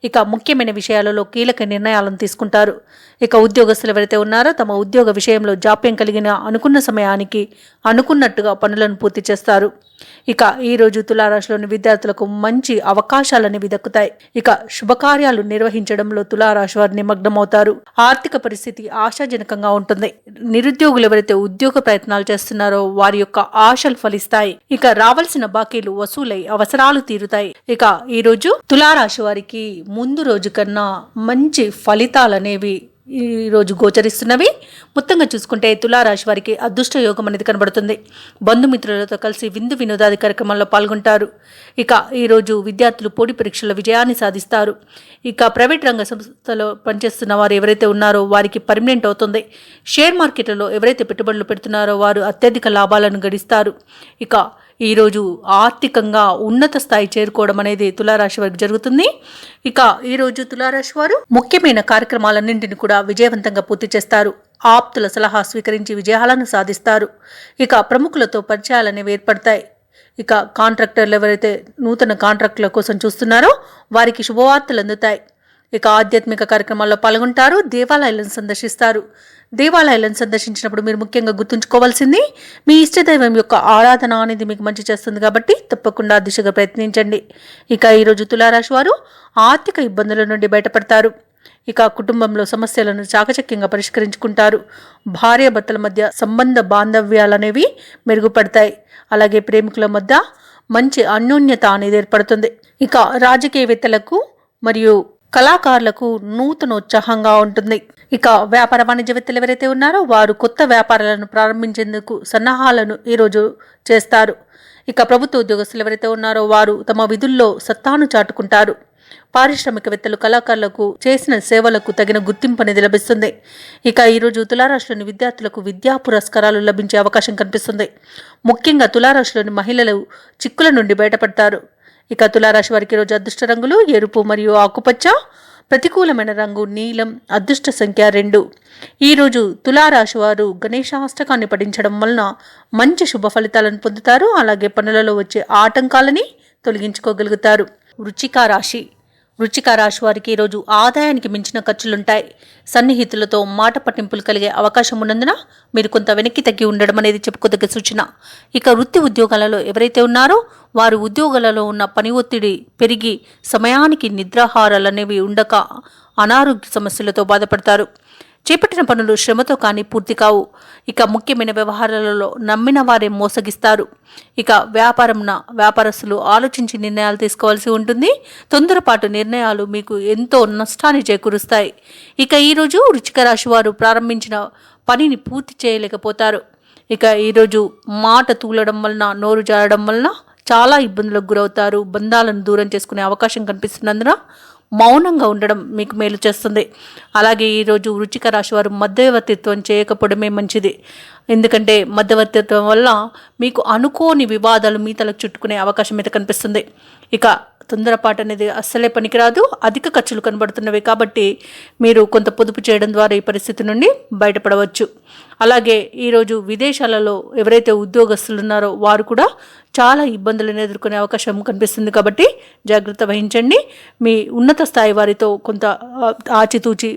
ఇక ముఖ్యమైన విషయాలలో కీలక నిర్ణయాలను తీసుకుంటారు. ఇక ఉద్యోగస్తులు ఎవరైతే ఉన్నారో తమ ఉద్యోగ విషయంలో జాప్యం కలిగిన అనుకున్న సమయానికి అనుకున్నట్టుగా పనులను పూర్తి చేస్తారు. ఇక ఈరోజు తులారాశిలోని విద్యార్థులకు మంచి అవకాశాలనేవి దక్కుతాయి. ఇక శుభకార్యాలు నిర్వహించడంలో తులారాశి వారు నిమగ్నమవుతారు. ఆర్థిక పరిస్థితి ఆశాజనకంగా ఉంటుంది. నిరుద్యోగులు ఎవరైతే ఉద్యోగ ప్రయత్నాలు చేస్తున్నారో వారి యొక్క ఆశలు ఫలిస్తాయి. ఇక రావాల్సిన బాకీలు వసూలై అవసరాలు తీరుతాయి. ఇక ఈరోజు తులారాశి వారికి ముందు రోజు కన్నా మంచి ఫలితాలనేవి ఈరోజు గోచరిస్తున్నవి. మొత్తంగా చూసుకుంటే తులారాశి వారికి అదృష్ట యోగం అనేది కనబడుతుంది. బంధుమిత్రులతో కలిసి విందు వినోదాది కార్యక్రమాల్లో పాల్గొంటారు. ఇక ఈరోజు విద్యార్థులు పోటీ పరీక్షల విజయాన్ని సాధిస్తారు. ఇక ప్రైవేట్ రంగ సంస్థలో పనిచేస్తున్న వారు ఎవరైతే ఉన్నారో వారికి పర్మనెంట్ అవుతుంది. షేర్ మార్కెట్లలో ఎవరైతే పెట్టుబడులు పెడుతున్నారో వారు అత్యధిక లాభాలను గడిస్తారు. ఇక ఈరోజు ఆర్థికంగా ఉన్నత స్థాయి చేరుకోవడం అనేది తులారాశి వారికి జరుగుతుంది. ఇక ఈరోజు తులారాశి వారు ముఖ్యమైన కార్యక్రమాలన్నింటినీ కూడా విజయవంతంగా పూర్తి చేస్తారు. ఆప్తుల సలహా స్వీకరించి విజయాలను సాధిస్తారు. ఇక ప్రముఖులతో పరిచయాలనేవి ఏర్పడతాయి. ఇక కాంట్రాక్టర్లు ఎవరైతే నూతన కాంట్రాక్టుల కోసం చూస్తున్నారో వారికి శుభవార్తలు అందుతాయి. ఇక ఆధ్యాత్మిక కార్యక్రమాల్లో పాల్గొంటారు. దేవాలయాలను సందర్శిస్తారు. దేవాలయాలను సందర్శించినప్పుడు మీరు ముఖ్యంగా గుర్తుంచుకోవాల్సింది మీ ఇష్టదైవం యొక్క ఆరాధన అనేది మీకు మంచి చేస్తుంది కాబట్టి తప్పకుండా ఆ దిశగా ప్రయత్నించండి. ఇక ఈరోజు తులారాశి వారు ఆర్థిక ఇబ్బందుల నుండి బయటపడతారు. ఇక కుటుంబంలో సమస్యలను చాకచక్యంగా పరిష్కరించుకుంటారు. భార్యాభర్తల మధ్య సంబంధ బాంధవ్యాలనేవి మెరుగుపడతాయి. అలాగే ప్రేమికుల మధ్య మంచి అన్యోన్యత అనేది ఏర్పడుతుంది. ఇక రాజకీయవేత్తలకు మరియు కళాకారులకు నూతనోత్సాహంగా ఉంటుంది. ఇక వ్యాపార వాణిజ్యవేత్తలు ఎవరైతే ఉన్నారో వారు కొత్త వ్యాపారాలను ప్రారంభించేందుకు సన్నాహాలను ఈరోజు చేస్తారు. ఇక ప్రభుత్వ ఉద్యోగస్తులు ఎవరైతే ఉన్నారో వారు తమ విధుల్లో సత్తాను చాటుకుంటారు. పారిశ్రామికవేత్తలు కళాకారులకు చేసిన సేవలకు తగిన గుర్తింపు అనేది లభిస్తుంది. ఇక ఈరోజు తులారాశిలోని విద్యార్థులకు విద్యా పురస్కారాలు లభించే అవకాశం కనిపిస్తుంది. ముఖ్యంగా తులారాశిలోని మహిళలు చిక్కుల నుండి బయటపడతారు. ఇక తులారాశి వారికి ఈరోజు అదృష్ట రంగులు ఎరుపు మరియు ఆకుపచ్చ, ప్రతికూలమైన రంగు నీలం, అదృష్ట సంఖ్య 2. ఈరోజు తులారాశి వారు గణేశాష్టకాన్ని పఠించడం వలన మంచి శుభ ఫలితాలను పొందుతారు. అలాగే పనులలో వచ్చే ఆటంకాలని తొలగించుకోగలుగుతారు. వృశ్చిక రాశి వారికి ఈరోజు ఆదాయానికి మించిన ఖర్చులుంటాయి. సన్నిహితులతో మాట పట్టింపులు కలిగే అవకాశం ఉన్నందున మీరు కొంత వెనక్కి తగ్గి ఉండడం అనేది చెప్పుకోదగ్గ సూచన. ఇక వృత్తి ఉద్యోగాలలో ఎవరైతే ఉన్నారో వారు ఉద్యోగాలలో ఉన్న పని ఒత్తిడి పెరిగి సమయానికి నిద్రాహారాలు అనేవి ఉండక అనారోగ్య సమస్యలతో బాధపడతారు. చేపట్టిన పనులు శ్రమతో కానీ పూర్తి కావు. ఇక ముఖ్యమైన వ్యవహారాలలో నమ్మిన వారే మోసగిస్తారు. ఇక వ్యాపారస్తులు ఆలోచించి నిర్ణయాలు తీసుకోవాల్సి ఉంటుంది. తొందరపాటు నిర్ణయాలు మీకు ఎంతో నష్టాన్ని చేకూరుస్తాయి. ఇక ఈరోజు వృశ్చిక రాశి వారు ప్రారంభించిన పనిని పూర్తి చేయలేకపోతారు. ఇక ఈరోజు మాట తూలడం వలన నోరు జారడం వలన చాలా ఇబ్బందులకు గురవుతారు. బంధాలను దూరం చేసుకునే అవకాశం కనిపిస్తున్నందున మౌనంగా ఉండడం మీకు మేలు చేస్తుంది. అలాగే ఈరోజు వృశ్చిక రాశి వారు మధ్యవర్తిత్వం చేయకపోవడమే మంచిది. ఎందుకంటే మధ్యవర్తిత్వం వల్ల మీకు అనుకోని వివాదాలు మీ తలకు చుట్టుకునే అవకాశం అయితే కనిపిస్తుంది. ఇక తొందరపాటు అనేది అస్సలే పనికిరాదు. అధిక ఖర్చులు కనబడుతున్నవి కాబట్టి మీరు కొంత పొదుపు చేయడం ద్వారా ఈ పరిస్థితి నుండి బయటపడవచ్చు. అలాగే ఈరోజు విదేశాలలో ఎవరైతే ఉద్యోగస్తులు ఉన్నారో వారు కూడా చాలా ఇబ్బందులను ఎదుర్కొనే అవకాశం కనిపిస్తుంది కాబట్టి జాగ్రత్త వహించండి. మీ ఉన్నత స్థాయి వారితో కొంత ఆచితూచి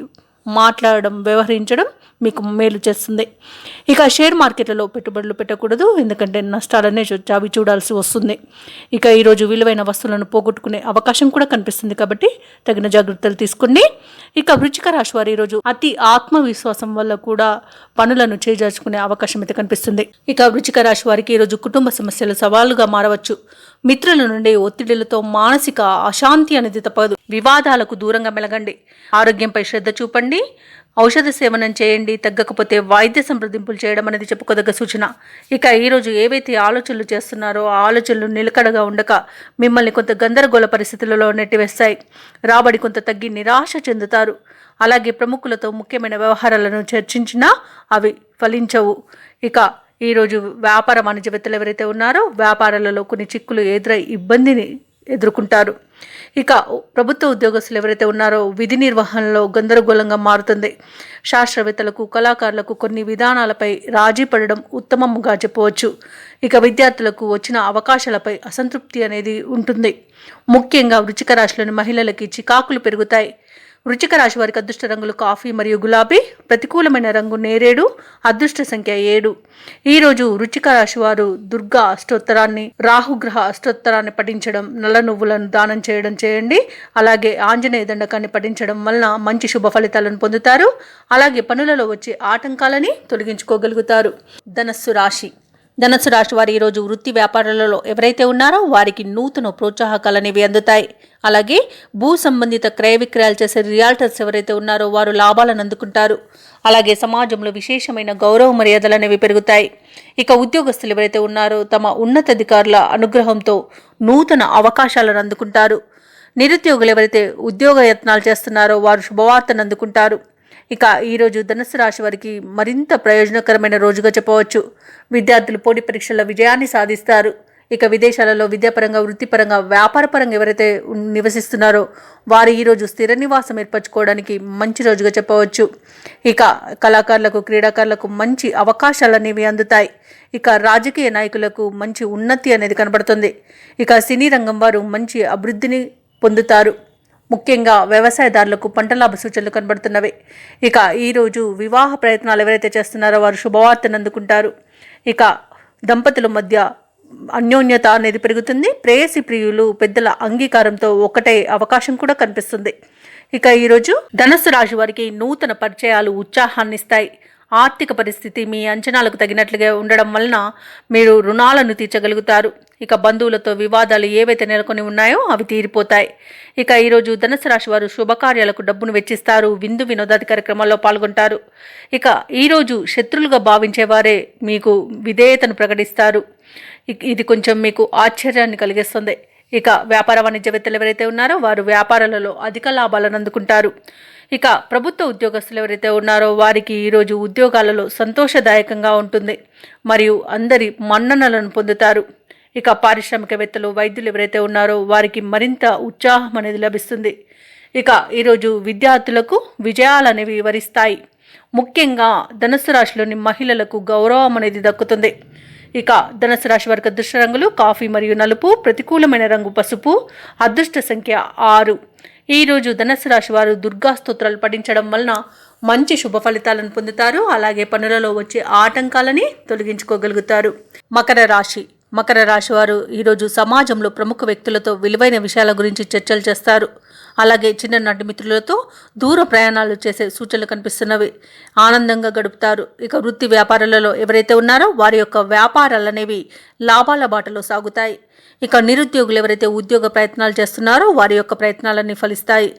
మాట్లాడడం వ్యవహరించడం మీకు మేలు చేస్తుంది. ఇక షేర్ మార్కెట్లలో పెట్టుబడులు పెట్టకూడదు. ఎందుకంటే నష్టాలనే చావి చూడాల్సి వస్తుంది. ఇక ఈరోజు విలువైన వస్తువులను పోగొట్టుకునే అవకాశం కూడా కనిపిస్తుంది కాబట్టి తగిన జాగ్రత్తలు తీసుకోండి. ఇక వృశ్చిక రాశి వారు ఈరోజు అతి ఆత్మవిశ్వాసం వల్ల కూడా పనులను చేజార్చుకునే అవకాశం అయితే కనిపిస్తుంది. ఇక వృశ్చిక రాశి వారికి ఈరోజు కుటుంబ సమస్యలు సవాలుగా మారవచ్చు. మిత్రుల నుండి ఒత్తిడిలతో మానసిక అశాంతి అనేది తప్పదు. వివాదాలకు దూరంగా మెలగండి. ఆరోగ్యంపై శ్రద్ధ చూపండి. ఔషధ సేవనం చేయండి. తగ్గకపోతే వైద్య సంప్రదింపులు చేయడం అనేది చెప్పుకోదగ్గ సూచన. ఇక ఈరోజు ఏవైతే ఆలోచనలు చేస్తున్నారో ఆ ఆలోచనలు నిలకడగా ఉండక మిమ్మల్ని కొంత గందరగోళ పరిస్థితులలో నెట్టివేస్తాయి. రాబడి కొంత తగ్గి నిరాశ చెందుతారు. అలాగే ప్రముఖులతో ముఖ్యమైన వ్యవహారాలను చర్చించినా అవి ఫలించవు. ఇక ఈరోజు వ్యాపార వాణిజ్యవేత్తలు ఎవరైతే ఉన్నారో వ్యాపారాలలో కొన్ని చిక్కులు ఎదురై ఇబ్బందిని ఎదుర్కొంటారు. ఇక ప్రభుత్వ ఉద్యోగస్తులు ఎవరైతే ఉన్నారో విధి నిర్వహణలో గందరగోళంగా మారుతుంది. శాస్త్రవేత్తలకు కళాకారులకు కొన్ని విధానాలపై రాజీ పడడం ఉత్తమంగా చెప్పవచ్చు. ఇక విద్యార్థులకు వచ్చిన అవకాశాలపై అసంతృప్తి అనేది ఉంటుంది. ముఖ్యంగా వృశ్చిక రాశిలోని మహిళలకి చికాకులు పెరుగుతాయి. వృశ్చిక రాశి వారికి అదృష్ట రంగులు కాఫీ మరియు గులాబీ, ప్రతికూలమైన రంగు నేరేడు, అదృష్ట సంఖ్య 7. ఈరోజు వృశ్చిక రాశి వారు దుర్గా అష్టోత్తరాన్ని, రాహుగ్రహ అష్టోత్తరాన్ని పఠించడం, నల్ల నువ్వులను దానం చేయడం చేయండి. అలాగే ఆంజనేయ దండకాన్ని పఠించడం వలన మంచి శుభ ఫలితాలను పొందుతారు. అలాగే పనులలో వచ్చే ఆటంకాలని తొలగించుకోగలుగుతారు. ధనస్సు రాశి ధనుసు రాశి వారు ఈరోజు వృత్తి వ్యాపారాలలో ఎవరైతే ఉన్నారో వారికి నూతన ప్రోత్సాహకాలు అనేవి అందుతాయి. అలాగే భూ సంబంధిత క్రయ విక్రయాలు చేసే రియాల్టర్స్ ఎవరైతే ఉన్నారో వారు లాభాలను అందుకుంటారు. అలాగే సమాజంలో విశేషమైన గౌరవ మర్యాదలు అనేవి పెరుగుతాయి. ఇక ఉద్యోగస్తులు ఎవరైతే ఉన్నారో తమ ఉన్నతాధికారుల అనుగ్రహంతో నూతన అవకాశాలను అందుకుంటారు. నిరుద్యోగులు ఎవరైతే ఉద్యోగ యత్నాలు చేస్తున్నారో వారు శుభవార్తను అందుకుంటారు. ఇక ఈరోజు ధనుసు రాశి వారికి మరింత ప్రయోజనకరమైన రోజుగా చెప్పవచ్చు. విద్యార్థులు పోటీ పరీక్షల్లో విజయాన్ని సాధిస్తారు. ఇక విదేశాలలో విద్యాపరంగా, వృత్తిపరంగా, వ్యాపారపరంగా ఎవరైతే నివసిస్తున్నారో వారు ఈరోజు స్థిర నివాసం ఏర్పరచుకోవడానికి మంచి రోజుగా చెప్పవచ్చు. ఇక కళాకారులకు, క్రీడాకారులకు మంచి అవకాశాలు అనేవి అందుతాయి. ఇక రాజకీయ నాయకులకు మంచి ఉన్నతి అనేది కనబడుతుంది. ఇక సినీ రంగం వారు మంచి అభివృద్ధిని పొందుతారు. ముఖ్యంగా వ్యవసాయదారులకు పంట లాభ సూచనలు కనబడుతున్నవి. ఇక ఈరోజు వివాహ ప్రయత్నాలు ఎవరైతే చేస్తున్నారో వారు శుభవార్తను అందుకుంటారు. ఇక దంపతుల మధ్య అన్యోన్యత అనేది పెరుగుతుంది. ప్రేయసి ప్రియులు పెద్దల అంగీకారంతో ఒకటే అవకాశం కూడా కనిపిస్తుంది. ఇక ఈరోజు ధనుస్సు రాశి వారికి నూతన పరిచయాలు ఉత్సాహాన్ని ఇస్తాయి. ఆర్థిక పరిస్థితి మీ అంచనాలకు తగినట్లుగా ఉండడం వలన మీరు రుణాలను తీర్చగలుగుతారు. ఇక బంధువులతో వివాదాలు ఏవైతే నెలకొని ఉన్నాయో అవి తీరిపోతాయి. ఇక ఈరోజు ధనుసు రాశి వారు శుభకార్యాలకు డబ్బును వెచ్చిస్తారు. విందు వినోదాది కార్యక్రమాల్లో పాల్గొంటారు. ఇక ఈరోజు శత్రులుగా భావించేవారే మీకు విధేయతను ప్రకటిస్తారు. ఇది కొంచెం మీకు ఆశ్చర్యాన్ని కలిగిస్తుంది. ఇక వ్యాపార వాణిజ్యవేత్తలు ఎవరైతే ఉన్నారో వారు వ్యాపారాలలో అధిక లాభాలను అందుకుంటారు. ఇక ప్రభుత్వ ఉద్యోగస్తులు ఎవరైతే ఉన్నారో వారికి ఈరోజు ఉద్యోగాలలో సంతోషదాయకంగా ఉంటుంది మరియు అందరి మన్ననలను పొందుతారు. ఇక పారిశ్రామికవేత్తలు, వైద్యులు ఎవరైతే ఉన్నారో వారికి మరింత ఉత్సాహం అనేది లభిస్తుంది. ఇక ఈరోజు విద్యార్థులకు విజయాలు అనేవి వరిస్తాయి. ముఖ్యంగా ధనుస్సు రాశిలోని మహిళలకు గౌరవం అనేది దక్కుతుంది. ఇక ధనుస్సు రాశి వారికి అదృష్ట రంగులు కాఫీ మరియు నలుపు, ప్రతికూలమైన రంగు పసుపు, అదృష్ట సంఖ్య 6. ఈరోజు ధనుస్సు రాశి వారు దుర్గా స్తోత్రాలు పఠించడం వలన మంచి శుభ ఫలితాలను పొందుతారు. అలాగే పనులలో వచ్చే ఆటంకాలని తొలగించుకోగలుగుతారు. మకర రాశి వారు ఈరోజు సమాజంలో ప్రముఖ వ్యక్తులతో విలువైన విషయాల గురించి చర్చలు చేస్తారు. అలాగే చిన్ననాటి మిత్రులతో దూర ప్రయాణాలు చేసే సూచనలు కనిపిస్తున్నవి. ఆనందంగా గడుపుతారు. ఇక వృత్తి వ్యాపారాలలో ఎవరైతే ఉన్నారో వారి యొక్క వ్యాపారాలు అనేవి లాభాల బాటలో సాగుతాయి. ఇక నిరుద్యోగులు ఎవరైతే ఉద్యోగ ప్రయత్నాలు చేస్తున్నారో వారి యొక్క ప్రయత్నాలన్నీ ఫలిస్తాయి.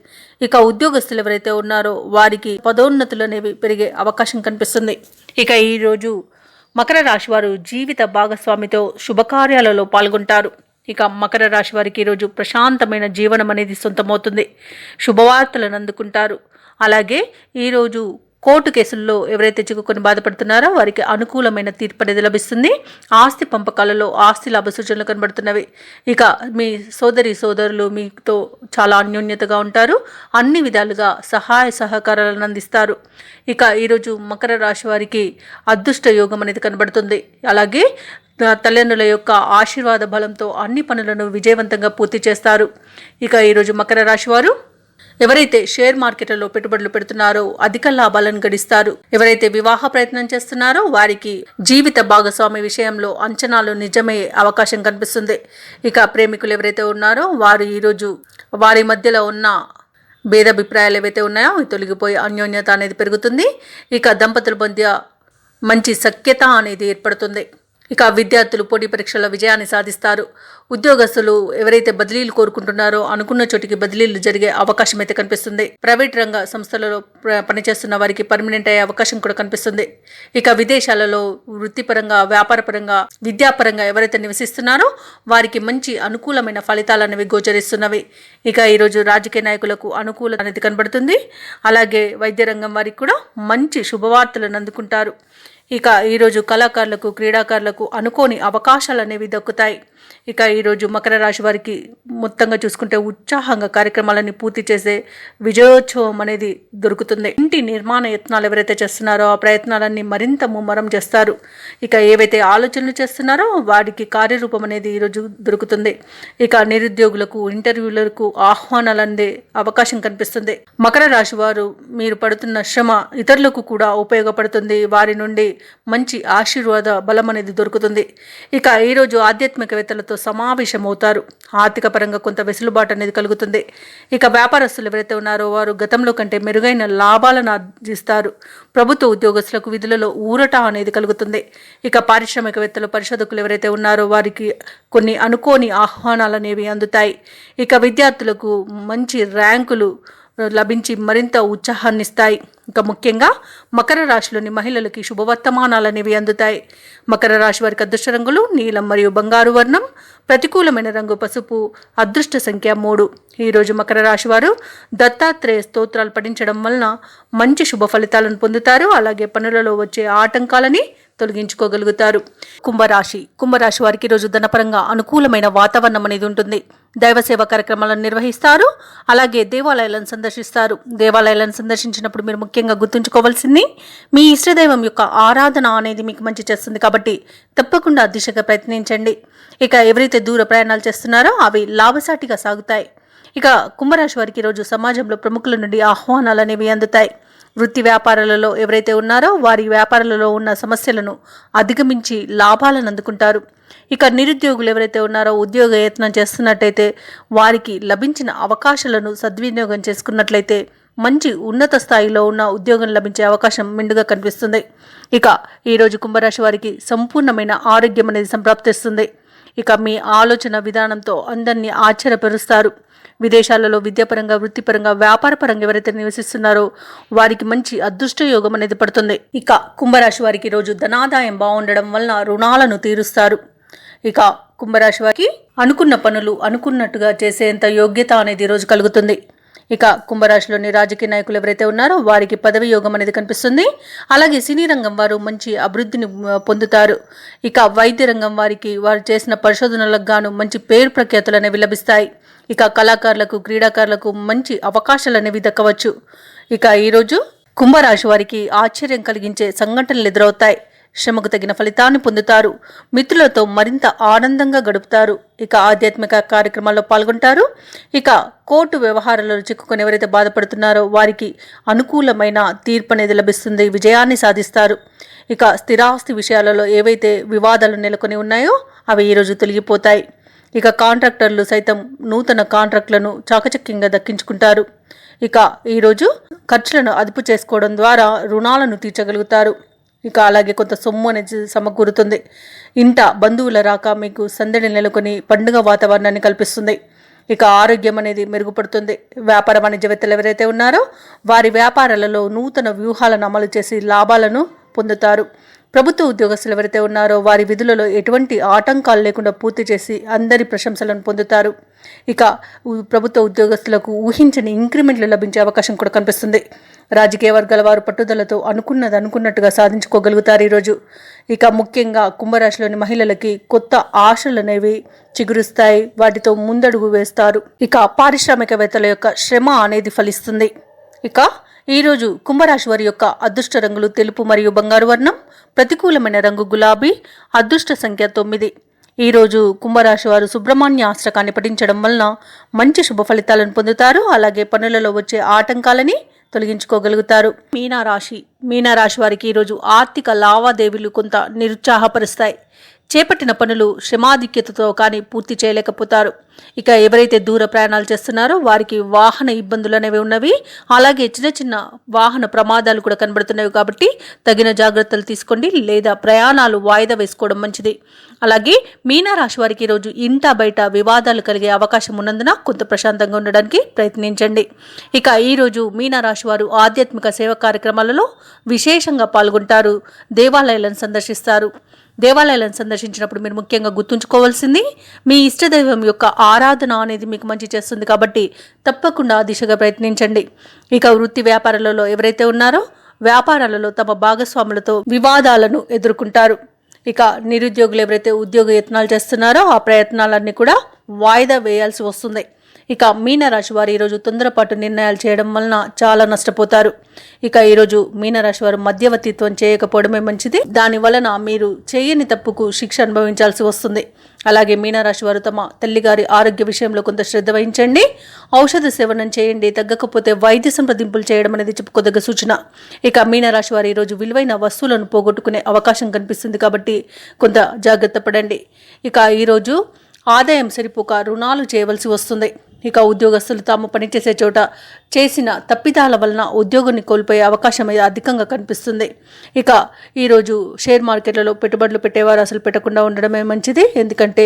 ఇక ఉద్యోగస్తులు ఎవరైతే ఉన్నారో వారికి పదోన్నతులు అనేవి పెరిగే అవకాశం కనిపిస్తుంది. ఇక ఈరోజు మకర రాశి వారు జీవిత భాగస్వామితో శుభకార్యాలలో పాల్గొంటారు. ఇక మకర రాశి వారికి ఈరోజు ప్రశాంతమైన జీవనం అనేది సొంతమవుతుంది. శుభవార్తలను అందుకుంటారు. అలాగే ఈరోజు కోర్టు కేసుల్లో ఎవరైతే చిక్కుకొని బాధపడుతున్నారో వారికి అనుకూలమైన తీర్పు అనేది లభిస్తుంది. ఆస్తి పంపకాలలో ఆస్తి లాభ సూచనలు కనబడుతున్నవి. ఇక మీ సోదరులు మీతో చాలా అన్యోన్యతగా ఉంటారు. అన్ని విధాలుగా సహాయ సహకారాలను అందిస్తారు. ఇక ఈరోజు మకర రాశి వారికి అదృష్ట యోగం అనేది కనబడుతుంది. అలాగే తల్లిదండ్రుల యొక్క ఆశీర్వాద బలంతో అన్ని పనులను విజయవంతంగా పూర్తి చేస్తారు. ఇక ఈరోజు మకర రాశి వారు ఎవరైతే షేర్ మార్కెట్లలో పెట్టుబడులు పెడుతున్నారో అధిక లాభాలను గడిస్తారు. ఎవరైతే వివాహ ప్రయత్నం చేస్తున్నారో వారికి జీవిత భాగస్వామి విషయంలో అంచనాలు నిజమయ్యే అవకాశం కనిపిస్తుంది. ఇక ప్రేమికులు ఎవరైతే ఉన్నారో వారు ఈరోజు వారి మధ్యలో ఉన్న భేదాభిప్రాయాలు ఏవైతే ఉన్నాయో అవి తొలగిపోయి అన్యోన్యత అనేది పెరుగుతుంది. ఇక దంపతుల మధ్య మంచి సఖ్యత అనేది ఏర్పడుతుంది. ఇక విద్యార్థులు పోటీ పరీక్షల్లో విజయాన్ని సాధిస్తారు. ఉద్యోగస్తులు ఎవరైతే బదిలీలు కోరుకుంటున్నారో అనుకున్న చోటికి బదిలీలు జరిగే అవకాశం అయితే కనిపిస్తుంది. ప్రైవేట్ రంగ సంస్థలలో పనిచేస్తున్న వారికి పర్మనెంట్ అయ్యే అవకాశం కూడా కనిపిస్తుంది. ఇక విదేశాలలో వృత్తిపరంగా, వ్యాపారపరంగా, విద్యాపరంగా ఎవరైతే నివసిస్తున్నారో వారికి మంచి అనుకూలమైన ఫలితాలు అనేవి గోచరిస్తున్నవి. ఇక ఈరోజు రాజకీయ నాయకులకు అనుకూలత అనేది కనబడుతుంది. అలాగే వైద్య రంగం వారికి కూడా మంచి శుభవార్తలను అందుకుంటారు. ఇక ఈరోజు కళాకారులకు, క్రీడాకారులకు అనుకోని అవకాశాలు అనేవి దక్కుతాయి. ఇక ఈరోజు మకర రాశి వారికి మొత్తంగా చూసుకుంటే ఉత్సాహంగా కార్యక్రమాలని పూర్తి చేసే విజయోత్సవం అనేది దొరుకుతుంది. ఇంటి నిర్మాణ యత్నాలు ఎవరైతే చేస్తున్నారో ఆ ప్రయత్నాలన్నీ మరింత ముమ్మరం చేస్తారు. ఇక ఏవైతే ఆలోచనలు చేస్తున్నారో వారికి కార్యరూపం అనేది ఈరోజు దొరుకుతుంది. ఇక నిరుద్యోగులకు, ఇంటర్వ్యూలకు ఆహ్వానాలు అందే అవకాశం కనిపిస్తుంది. మకర రాశి వారు మీరు పడుతున్న శ్రమ ఇతరులకు కూడా ఉపయోగపడుతుంది. వారి నుండి మంచి ఆశీర్వాద బలం అనేది దొరుకుతుంది. ఇక ఈరోజు ఆధ్యాత్మికవేత్తలతో సమావేశమవుతారు. ఆర్థిక పరంగా కొంత వెసులుబాటు అనేది కలుగుతుంది. ఇక వ్యాపారస్తులు ఎవరైతే ఉన్నారో వారు గతంలో కంటే మెరుగైన లాభాలను ఆర్జిస్తారు. ప్రభుత్వ ఉద్యోగస్తులకు విధులలో ఊరట అనేది కలుగుతుంది. ఇక పారిశ్రామికవేత్తలు పరిశోధకులు ఎవరైతే ఉన్నారో వారికి కొన్ని అనుకోని ఆహ్వానాలు అనేవి అందుతాయి. ఇక విద్యార్థులకు మంచి ర్యాంకులు లభించి మరింత ఉత్సాహాన్నిస్తాయి. ఇక ముఖ్యంగా మకర రాశిలోని మహిళలకి శుభవర్తమానాలు అనేవి అందుతాయి. మకర రాశి వారికి అదృష్ట రంగులు నీలం మరియు బంగారు వర్ణం, ప్రతికూలమైన రంగు పసుపు, అదృష్ట సంఖ్య 3. ఈరోజు మకర రాశి వారు దత్తాత్రేయ స్తోత్రాలు పఠించడం వలన మంచి శుభ ఫలితాలను పొందుతారు. అలాగే పనులలో వచ్చే ఆటంకాలని తొలగించుకోగలుగుతారు. కుంభరాశి వారికి ఈరోజు ధనపరంగా అనుకూలమైన వాతావరణం అనేది ఉంటుంది. దైవ సేవా కార్యక్రమాలను నిర్వహిస్తారు. అలాగే దేవాలయాలను సందర్శిస్తారు. దేవాలయాలను సందర్శించినప్పుడు మీరు ముఖ్యంగా గుర్తుంచుకోవాల్సింది మీ ఇష్టదైవం యొక్క ఆరాధన అనేది మీకు మంచి చేస్తుంది. కాబట్టి తప్పకుండా దిశగా ప్రయత్నించండి. ఇక ఎవరైతే దూర ప్రయాణాలు చేస్తున్నారో అవి లాభసాటిగా సాగుతాయి. ఇక కుంభరాశి వారికి ఈరోజు సమాజంలో ప్రముఖుల నుండి ఆహ్వానాలు అనేవి అందుతాయి. వృత్తి వ్యాపారాలలో ఎవరైతే ఉన్నారో వారి వ్యాపారాలలో ఉన్న సమస్యలను అధిగమించి లాభాలను అందుకుంటారు. ఇక నిరుద్యోగులు ఎవరైతే ఉన్నారో ఉద్యోగ యత్నం చేస్తున్నట్టయితే వారికి లభించిన అవకాశాలను సద్వినియోగం చేసుకున్నట్లయితే మంచి ఉన్నత స్థాయిలో ఉన్న ఉద్యోగం లభించే అవకాశం మెండుగా కనిపిస్తుంది. ఇక ఈరోజు కుంభరాశి వారికి సంపూర్ణమైన ఆరోగ్యం అనేది సంప్రాప్తిస్తుంది. ఇక మీ ఆలోచన విధానంతో అందరినీ ఆశ్చర్యపరుస్తారు. విదేశాలలో విద్యాపరంగా వృత్తిపరంగా వ్యాపారపరంగా ఎవరైతే నివసిస్తున్నారో వారికి మంచి అదృష్ట యోగం అనేది పడుతుంది. ఇక కుంభరాశి వారికి ఈరోజు ధనాదాయం బాగుండడం వలన రుణాలను తీరుస్తారు. ఇక కుంభరాశి వారికి అనుకున్న పనులు అనుకున్నట్టుగా చేసేంత యోగ్యత అనేది ఈరోజు కలుగుతుంది. ఇక కుంభరాశిలోని రాజకీయ నాయకులు ఎవరైతే ఉన్నారో వారికి పదవి యోగం అనేది కనిపిస్తుంది. అలాగే సినీ రంగం వారు మంచి అభివృద్ధిని పొందుతారు. ఇక వైద్య రంగం వారికి వారు చేసిన పరిశోధనలకు గాను మంచి పేరు ప్రఖ్యాతులు అనేవి లభిస్తాయి. ఇక కళాకారులకు క్రీడాకారులకు మంచి అవకాశాలు అనేవి దక్కవచ్చు. ఇక ఈరోజు కుంభరాశి వారికి ఆశ్చర్యం కలిగించే సంఘటనలు ఎదురవుతాయి. శ్రమకు తగిన ఫలితాన్ని పొందుతారు. మిత్రులతో మరింత ఆనందంగా గడుపుతారు. ఇక ఆధ్యాత్మిక కార్యక్రమాల్లో పాల్గొంటారు. ఇక కోర్టు వ్యవహారాలలో చిక్కుకొని ఎవరైతే బాధపడుతున్నారో వారికి అనుకూలమైన తీర్పు అనేది లభిస్తుంది. విజయాన్ని సాధిస్తారు. ఇక స్థిరాస్తి విషయాలలో ఏవైతే వివాదాలు నెలకొని ఉన్నాయో అవి ఈరోజు తొలగిపోతాయి. ఇక కాంట్రాక్టర్లు సైతం నూతన కాంట్రాక్టులను చాకచక్యంగా దక్కించుకుంటారు. ఇక ఈరోజు ఖర్చులను అదుపు చేసుకోవడం ద్వారా రుణాలను తీర్చగలుగుతారు. ఇక అలాగే కొంత సొమ్ము అనేది సమకూరుతుంది. ఇంట బంధువుల రాక మీకు సందడి నెలకొని పండుగ వాతావరణాన్ని కల్పిస్తుంది. ఇక ఆరోగ్యం అనేది మెరుగుపడుతుంది. వ్యాపార వాణిజ్యవేత్తలు ఎవరైతే ఉన్నారో వారి వ్యాపారాలలో నూతన వ్యూహాలను అమలు చేసి లాభాలను పొందుతారు. ప్రభుత్వ ఉద్యోగస్తులు ఎవరైతే ఉన్నారో వారి విధులలో ఎటువంటి ఆటంకాలు లేకుండా పూర్తి చేసి అందరి ప్రశంసలను పొందుతారు. ఇక ప్రభుత్వ ఉద్యోగస్తులకు ఊహించని ఇంక్రిమెంట్లు లభించే అవకాశం కూడా కనిపిస్తుంది. రాజకీయ వర్గాల వారు పట్టుదలతో అనుకున్నట్టుగా సాధించుకోగలుగుతారు ఈరోజు. ఇక ముఖ్యంగా కుంభరాశిలోని మహిళలకి కొత్త ఆశలు అనేవి చిగురుస్తాయి. వాటితో ముందడుగు వేస్తారు. ఇక పారిశ్రామికవేత్తల యొక్క శ్రమ అనేది ఫలిస్తుంది. ఇక ఈరోజు కుంభరాశి వారి యొక్క అదృష్ట రంగులు తెలుపు మరియు బంగారు వర్ణం, ప్రతికూలమైన రంగు గులాబీ, అదృష్ట సంఖ్య 9. ఈరోజు కుంభరాశి వారు సుబ్రహ్మణ్య అష్టకాన్ని పఠించడం వలన మంచి శుభ ఫలితాలను పొందుతారు. అలాగే పనులలో వచ్చే ఆటంకాలని తొలగించుకోగలుగుతారు. మీనరాశి వారికి ఈరోజు ఆర్థిక లావాదేవీలు కొంత నిరుత్సాహపరుస్తాయి. చేపట్టిన పనులు శ్రమాధిక్యతతో కానీ పూర్తి చేయలేకపోతారు. ఇక ఎవరైతే దూర ప్రయాణాలు చేస్తున్నారో వారికి వాహన ఇబ్బందులు అనేవి ఉన్నవి. అలాగే చిన్న వాహన ప్రమాదాలు కూడా కనబడుతున్నాయి. కాబట్టి తగిన జాగ్రత్తలు తీసుకోండి, లేదా ప్రయాణాలు వాయిదా వేసుకోవడం మంచిది. అలాగే మీనరాశి వారికి ఈరోజు ఇంట బయట వివాదాలు కలిగే అవకాశం ఉన్నందున కొంత ప్రశాంతంగా ఉండడానికి ప్రయత్నించండి. ఇక ఈరోజు మీనరాశి వారు ఆధ్యాత్మిక సేవా కార్యక్రమాలలో విశేషంగా పాల్గొంటారు. దేవాలయాలను సందర్శిస్తారు. దేవాలయాలను సందర్శించినప్పుడు మీరు ముఖ్యంగా గుర్తుంచుకోవాల్సింది మీ ఇష్టదైవం యొక్క ఆరాధన అనేది మీకు మంచి చేస్తుంది. కాబట్టి తప్పకుండా ఆ దిశగా ప్రయత్నించండి. ఇక వృత్తి వ్యాపారాలలో ఎవరైతే ఉన్నారో వ్యాపారాలలో తమ భాగస్వాములతో వివాదాలను ఎదుర్కొంటారు. ఇక నిరుద్యోగులు ఎవరైతే ఉద్యోగ యత్నాలు చేస్తున్నారో ఆ ప్రయత్నాలన్నీ కూడా వాయిదా వేయాల్సి వస్తుంది. ఇక మీనరాశి వారు ఈరోజు తొందరపాటు నిర్ణయాలు చేయడం వలన చాలా నష్టపోతారు. ఇక ఈరోజు మీనరాశి వారు మధ్యవర్తిత్వం చేయకపోవడమే మంచిది. దాని వలన మీరు చేయని తప్పుకు శిక్ష అనుభవించాల్సి వస్తుంది. అలాగే మీనరాశి వారు తమ తల్లిగారి ఆరోగ్య విషయంలో కొంత శ్రద్ధ వహించండి. ఔషధ సేవనం చేయండి. తగ్గకపోతే వైద్య సంప్రదింపులు చేయడం అనేది చెప్పుకోదగ్గ సూచన. ఇక మీనరాశి వారు ఈరోజు విలువైన వస్తువులను పోగొట్టుకునే అవకాశం కనిపిస్తుంది కాబట్టి కొంత జాగ్రత్త పడండి. ఇక ఈరోజు ఆదాయం సరిపోక రుణాలు చేయవలసి వస్తుంది. ఇక ఉద్యోగస్తులు తాము పనిచేసే చోట చేసిన తప్పిదాల వలన ఉద్యోగాన్ని కోల్పోయే అవకాశం అధికంగా కనిపిస్తుంది. ఇక ఈరోజు షేర్ మార్కెట్లలో పెట్టుబడులు పెట్టేవారు అసలు పెట్టకుండా ఉండడమే మంచిది. ఎందుకంటే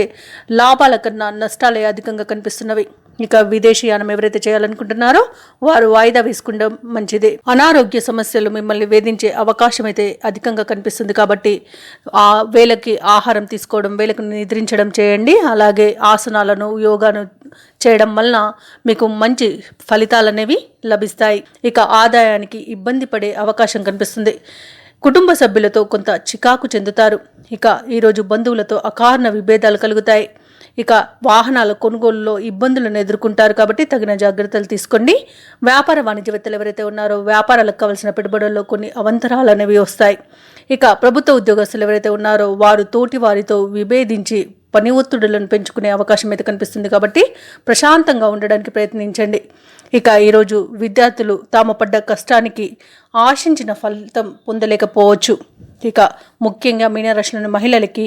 లాభాల కన్నా నష్టాలే అధికంగా కనిపిస్తున్నవి. ఇక విదేశీయానం ఎవరైతే చేయాలనుకుంటున్నారో వారు వాయిదా వేసుకుంటాం మంచిది. అనారోగ్య సమస్యలు మిమ్మల్ని వేధించే అవకాశం అయితే అధికంగా కనిపిస్తుంది కాబట్టి ఆ వేళకి ఆహారం తీసుకోవడం, వేళకు నిద్రించడం చేయండి. అలాగే ఆసనాలను, యోగాను చేయడం వలన మీకు మంచి ఫలితాలు అనేవి లభిస్తాయి. ఇక ఆదాయానికి ఇబ్బంది పడే అవకాశం కనిపిస్తుంది. కుటుంబ సభ్యులతో కొంత చికాకు చెందుతారు. ఇక ఈరోజు బంధువులతో అకారణ విభేదాలు కలుగుతాయి. ఇక వాహనాల కొనుగోలులో ఇబ్బందులను ఎదుర్కొంటారు కాబట్టి తగిన జాగ్రత్తలు తీసుకోండి. వ్యాపార వాణిజ్యవేత్తలు ఎవరైతే ఉన్నారో వ్యాపారాలకు కావాల్సిన పెట్టుబడుల్లో కొన్ని అవంతరాలు అనేవి వస్తాయి. ఇక ప్రభుత్వ ఉద్యోగస్తులు ఎవరైతే ఉన్నారో వారు తోటి వారితో విభేదించి పని ఒత్తిడులను పెంచుకునే అవకాశం అయితే కనిపిస్తుంది కాబట్టి ప్రశాంతంగా ఉండడానికి ప్రయత్నించండి. ఇక ఈరోజు విద్యార్థులు తాము పడ్డ కష్టానికి ఆశించిన ఫలితం పొందలేకపోవచ్చు. ఇక ముఖ్యంగా మీనరాశిలోని మహిళలకి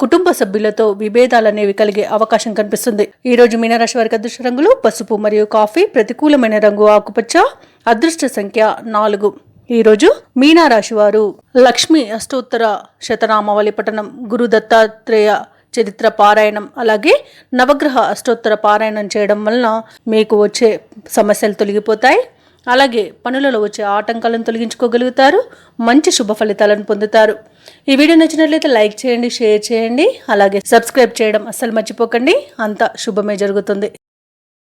కుటుంబ సభ్యులతో విభేదాలు అనేవి కలిగే అవకాశం కనిపిస్తుంది. ఈరోజు మీనరాశి వారికి అదృష్ట రంగులు పసుపు మరియు కాఫీ, ప్రతికూలమైన రంగు ఆకుపచ్చ, అదృష్ట సంఖ్య 4. ఈరోజు మీనరాశి వారు లక్ష్మీ అష్టోత్తర శతనామావళి పఠనం, గురు దత్తాత్రేయ చరిత్ర పారాయణం, అలాగే నవగ్రహ అష్టోత్తర పారాయణం చేయడం వలన మీకు వచ్చే సమస్యలు తొలగిపోతాయి. అలాగే పనులలో వచ్చే ఆటంకాలను తొలగించుకోగలుగుతారు. మంచి శుభ ఫలితాలను పొందుతారు. ఈ వీడియో నచ్చినట్లయితే లైక్ చేయండి, షేర్ చేయండి, అలాగే సబ్స్క్రైబ్ చేయడం అస్సలు మర్చిపోకండి. అంతా శుభమే జరుగుతుంది.